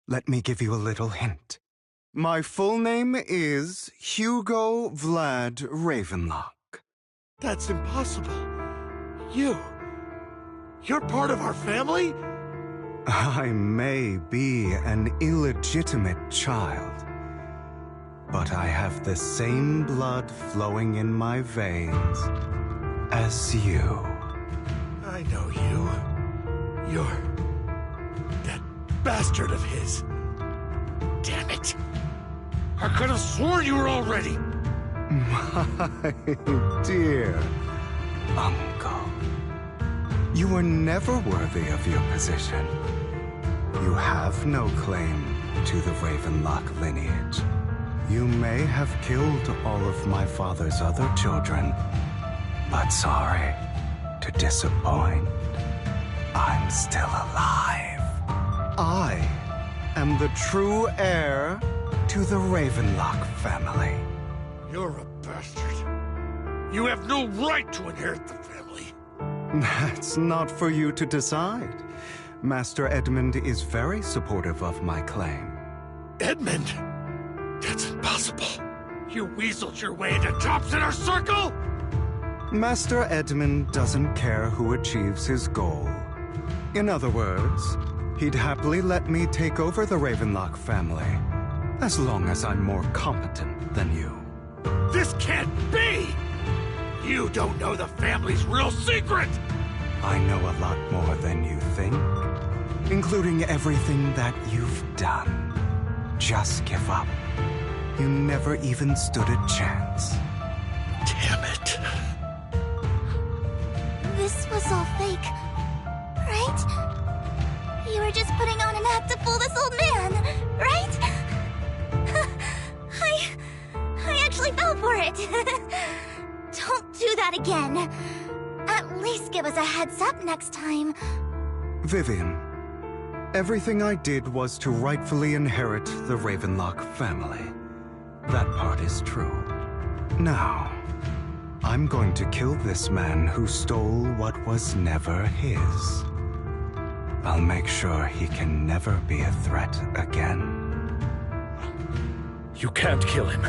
Let me give you a little hint. My full name is Hugo Vlad Ravenlock. That's impossible. You're part of our family? I may be an illegitimate child, but I have the same blood flowing in my veins as you. I know you. You're that bastard of his. Damn it. I could have sworn you were already. My dear uncle, you were never worthy of your position. You have no claim to the Ravenlock lineage. You may have killed all of my father's other children, but sorry to disappoint, I'm still alive. I am the true heir to the Ravenlock family. You're a bastard. You have no right to inherit the family. That's not for you to decide. Master Edmund is very supportive of my claim. Edmund? That's impossible. You weaseled your way into Tops Inner Circle? Master Edmund doesn't care who achieves his goal. In other words, he'd happily let me take over the Ravenlock family, as long as I'm more competent than you. This can't be! You don't know the family's real secret! I know a lot more than you think, including everything that you've done. Just give up. You never even stood a chance. Damn it. This was all fake, right? You were just putting on an act to fool this old man, right? I actually fell for it. Don't do that again. At least give us a heads up next time. Vivian, everything I did was to rightfully inherit the Ravenlock family. That part is true. Now, I'm going to kill this man who stole what was never his. I'll make sure he can never be a threat again. You can't kill him.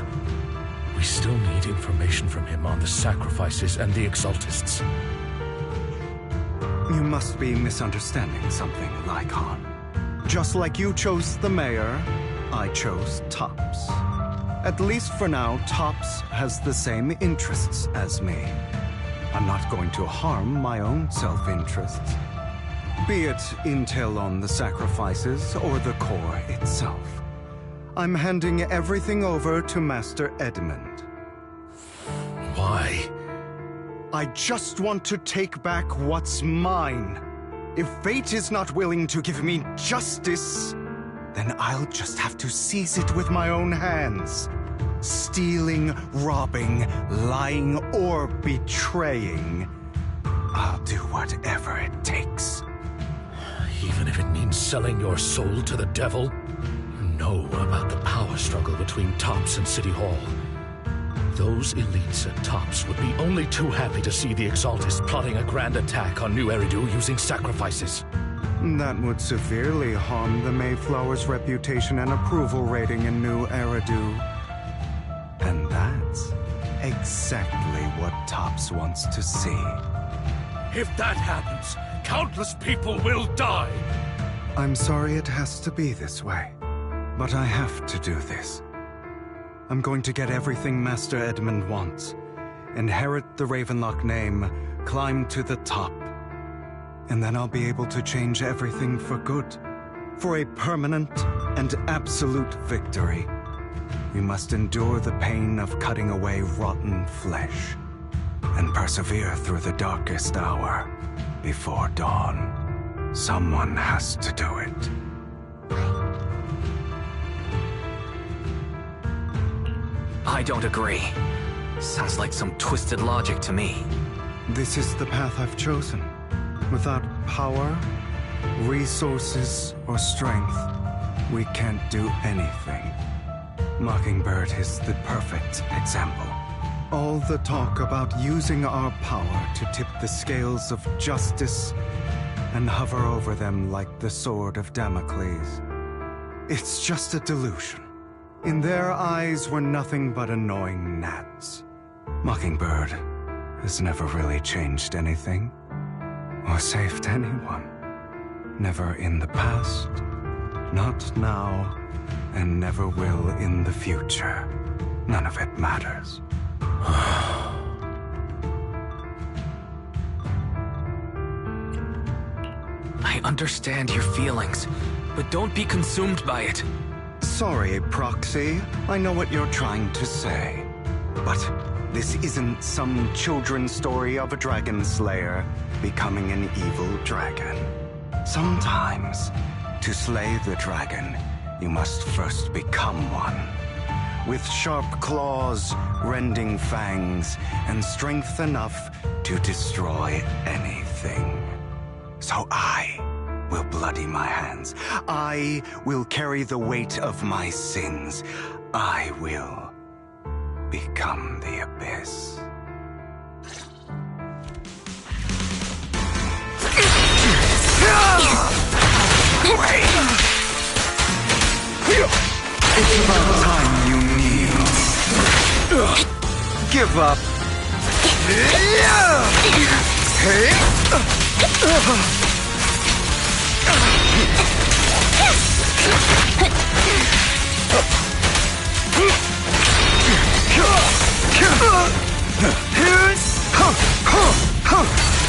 We still need information from him on the sacrifices and the Exaltists. You must be misunderstanding something, Lycon. Just like you chose the mayor, I chose Tops. At least for now, Tops has the same interests as me. I'm not going to harm my own self-interests. Be it intel on the sacrifices or the core itself. I'm handing everything over to Master Edmund. Why? I just want to take back what's mine. If fate is not willing to give me justice, then I'll just have to seize it with my own hands. Stealing, robbing, lying, or betraying. I'll do whatever it takes. Even if it means selling your soul to the devil? You know about the power struggle between Tops and City Hall. Those elites at Tops would be only too happy to see the Exaltists plotting a grand attack on New Eridu using sacrifices. That would severely harm the Mayflower's reputation and approval rating in New Eridu. And that's exactly what Tops wants to see. If that happens, countless people will die! I'm sorry it has to be this way, but I have to do this. I'm going to get everything Master Edmund wants. Inherit the Ravenlock name, climb to the top. And then I'll be able to change everything for good. For a permanent and absolute victory. We must endure the pain of cutting away rotten flesh. And persevere through the darkest hour before dawn. Someone has to do it. I don't agree. Sounds like some twisted logic to me. This is the path I've chosen. Without power, resources, or strength, we can't do anything. Mockingbird is the perfect example. All the talk about using our power to tip the scales of justice and hover over them like the sword of Damocles. It's just a delusion. In their eyes, we're nothing but annoying gnats. Mockingbird has never really changed anything, or saved anyone. Never in the past, not now, and never will in the future. None of it matters. I understand your feelings, but don't be consumed by it. Sorry, Proxy. I know what you're trying to say. But this isn't some children's story of a dragon slayer becoming an evil dragon. Sometimes, to slay the dragon, you must first become one. With sharp claws, rending fangs, and strength enough to destroy anything. So I will bloody my hands. I will carry the weight of my sins. I will become the Abyss. It's about time you kneel. Give up.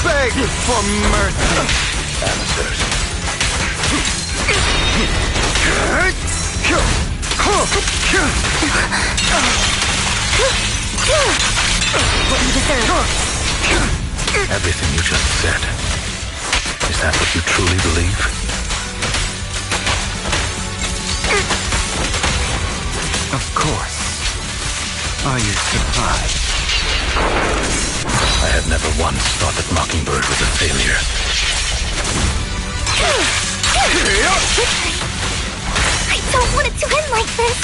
Beg for mercy. Amateurs. What you deserve. Everything you just said. Is that what you truly believe? Of course. Are you surprised? I have never once thought that Mockingbird was a failure. I don't want it to end like this.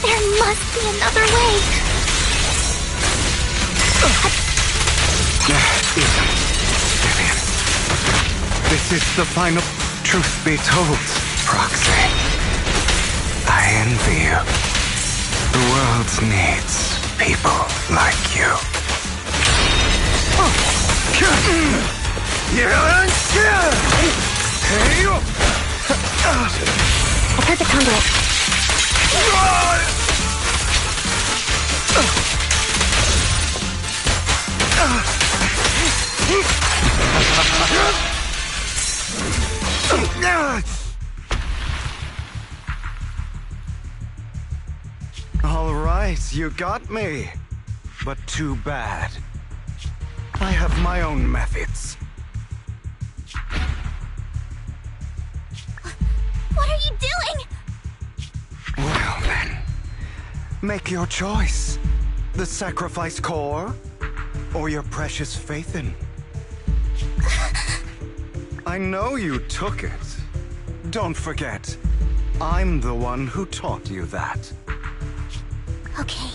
There must be another way. This is the final truth be told, Proxy. I envy you. The world needs people like you. I've heard the conduit. All right, you got me. But too bad. I have my own methods. What are you doing? Well then, make your choice. The sacrifice core, or your precious Faithin. I know you took it. Don't forget, I'm the one who taught you that. Okay,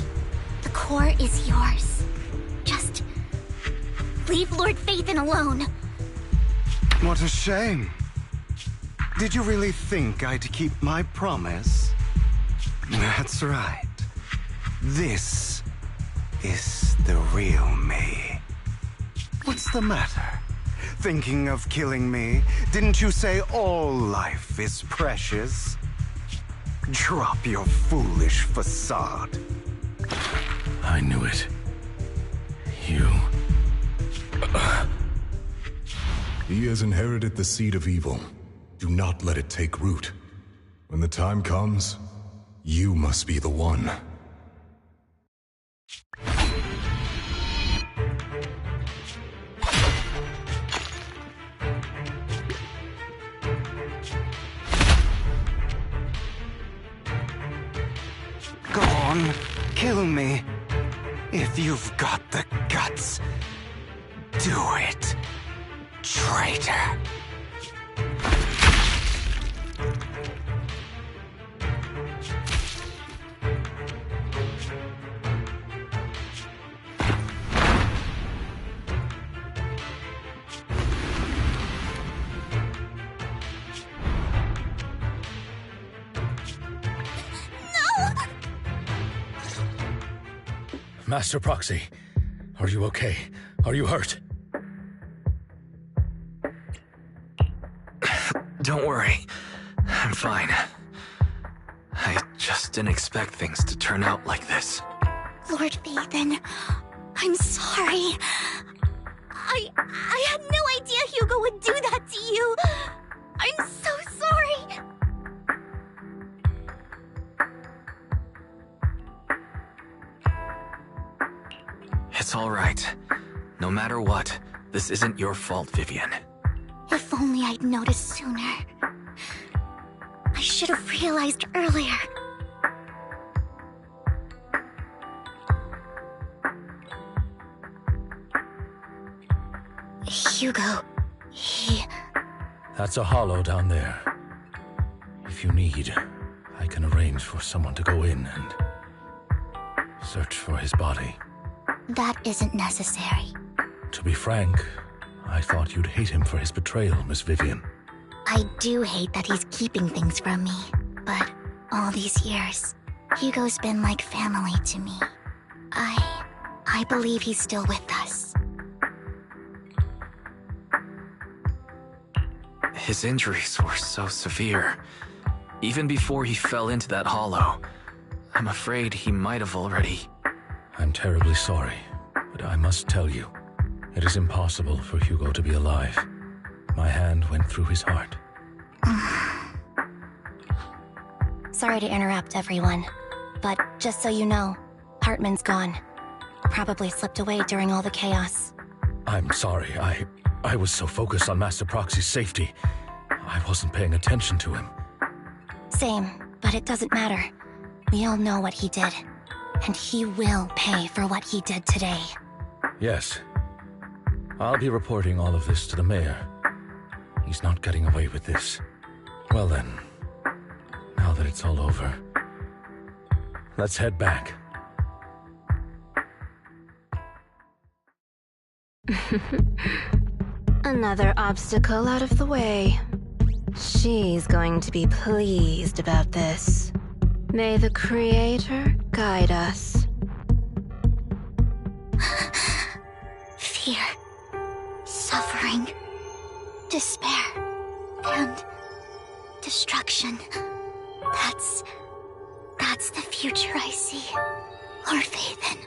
the core is yours. Just leave Lord Faithin alone. What a shame. Did you really think I'd keep my promise? That's right. This is the real me. What's the matter? Thinking of killing me? Didn't you say all life is precious? Drop your foolish facade. I knew it. You... He has inherited the seed of evil. Do not let it take root. When the time comes, you must be the one. Go on, kill me. If you've got the guts, do it, traitor. Master Proxy, are you okay? Are you hurt? Don't worry. I'm fine. I just didn't expect things to turn out like this. Lord Faithin, I'm sorry. I had no idea Hugo would do that to you. I'm so sorry. It's all right. No matter what, this isn't your fault, Vivian. If only I'd noticed sooner. I should have realized earlier. Hugo, he... That's a hollow down there. If you need, I can arrange for someone to go in and search for his body. That isn't necessary. To be frank, I thought you'd hate him for his betrayal, Miss Vivian. I do hate that he's keeping things from me, but all these years, Hugo's been like family to me. I believe he's still with us. His injuries were so severe. Even before he fell into that hollow, I'm afraid he might have already... I'm terribly sorry, but I must tell you, it is impossible for Hugo to be alive. My hand went through his heart. Sorry to interrupt, everyone. But just so you know, Hartman's gone. Probably slipped away during all the chaos. I'm sorry, I was so focused on Master Proxy's safety. I wasn't paying attention to him. Same, but it doesn't matter. We all know what he did. And he will pay for what he did today. Yes. I'll be reporting all of this to the mayor. He's not getting away with this. Well then, now that it's all over, let's head back. Another obstacle out of the way. She's going to be pleased about this. May the Creator guide us. Fear, suffering, despair, and destruction. That's the future I see. Lord Vathan.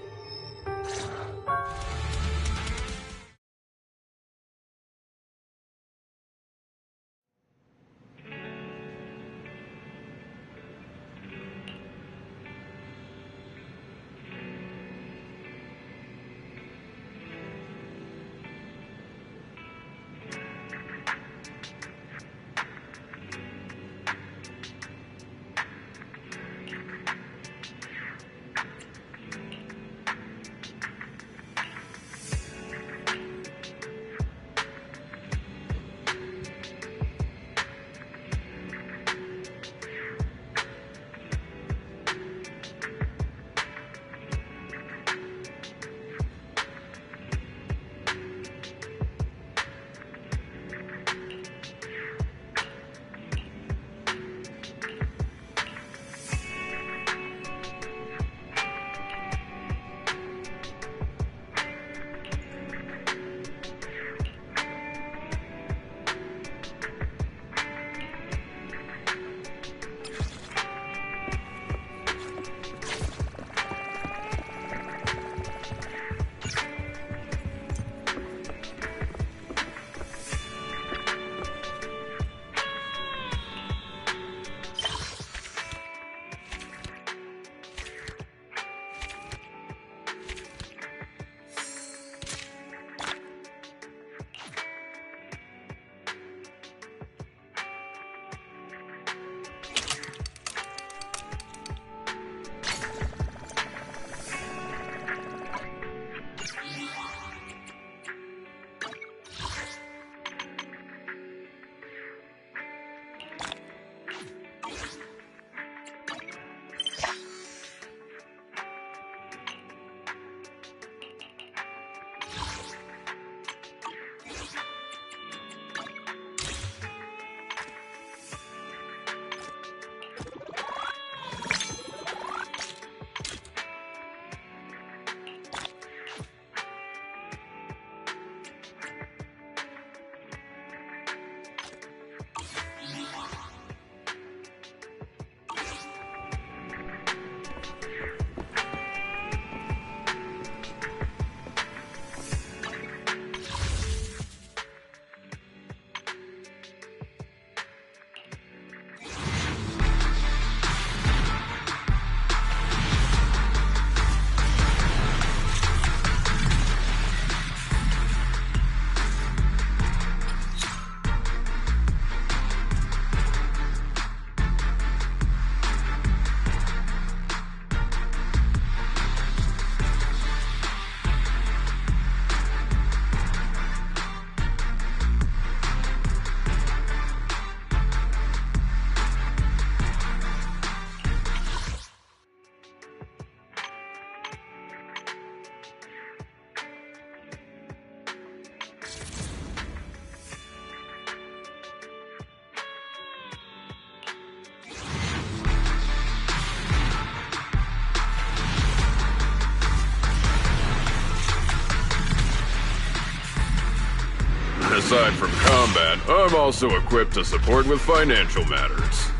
Aside from combat, I'm also equipped to support with financial matters.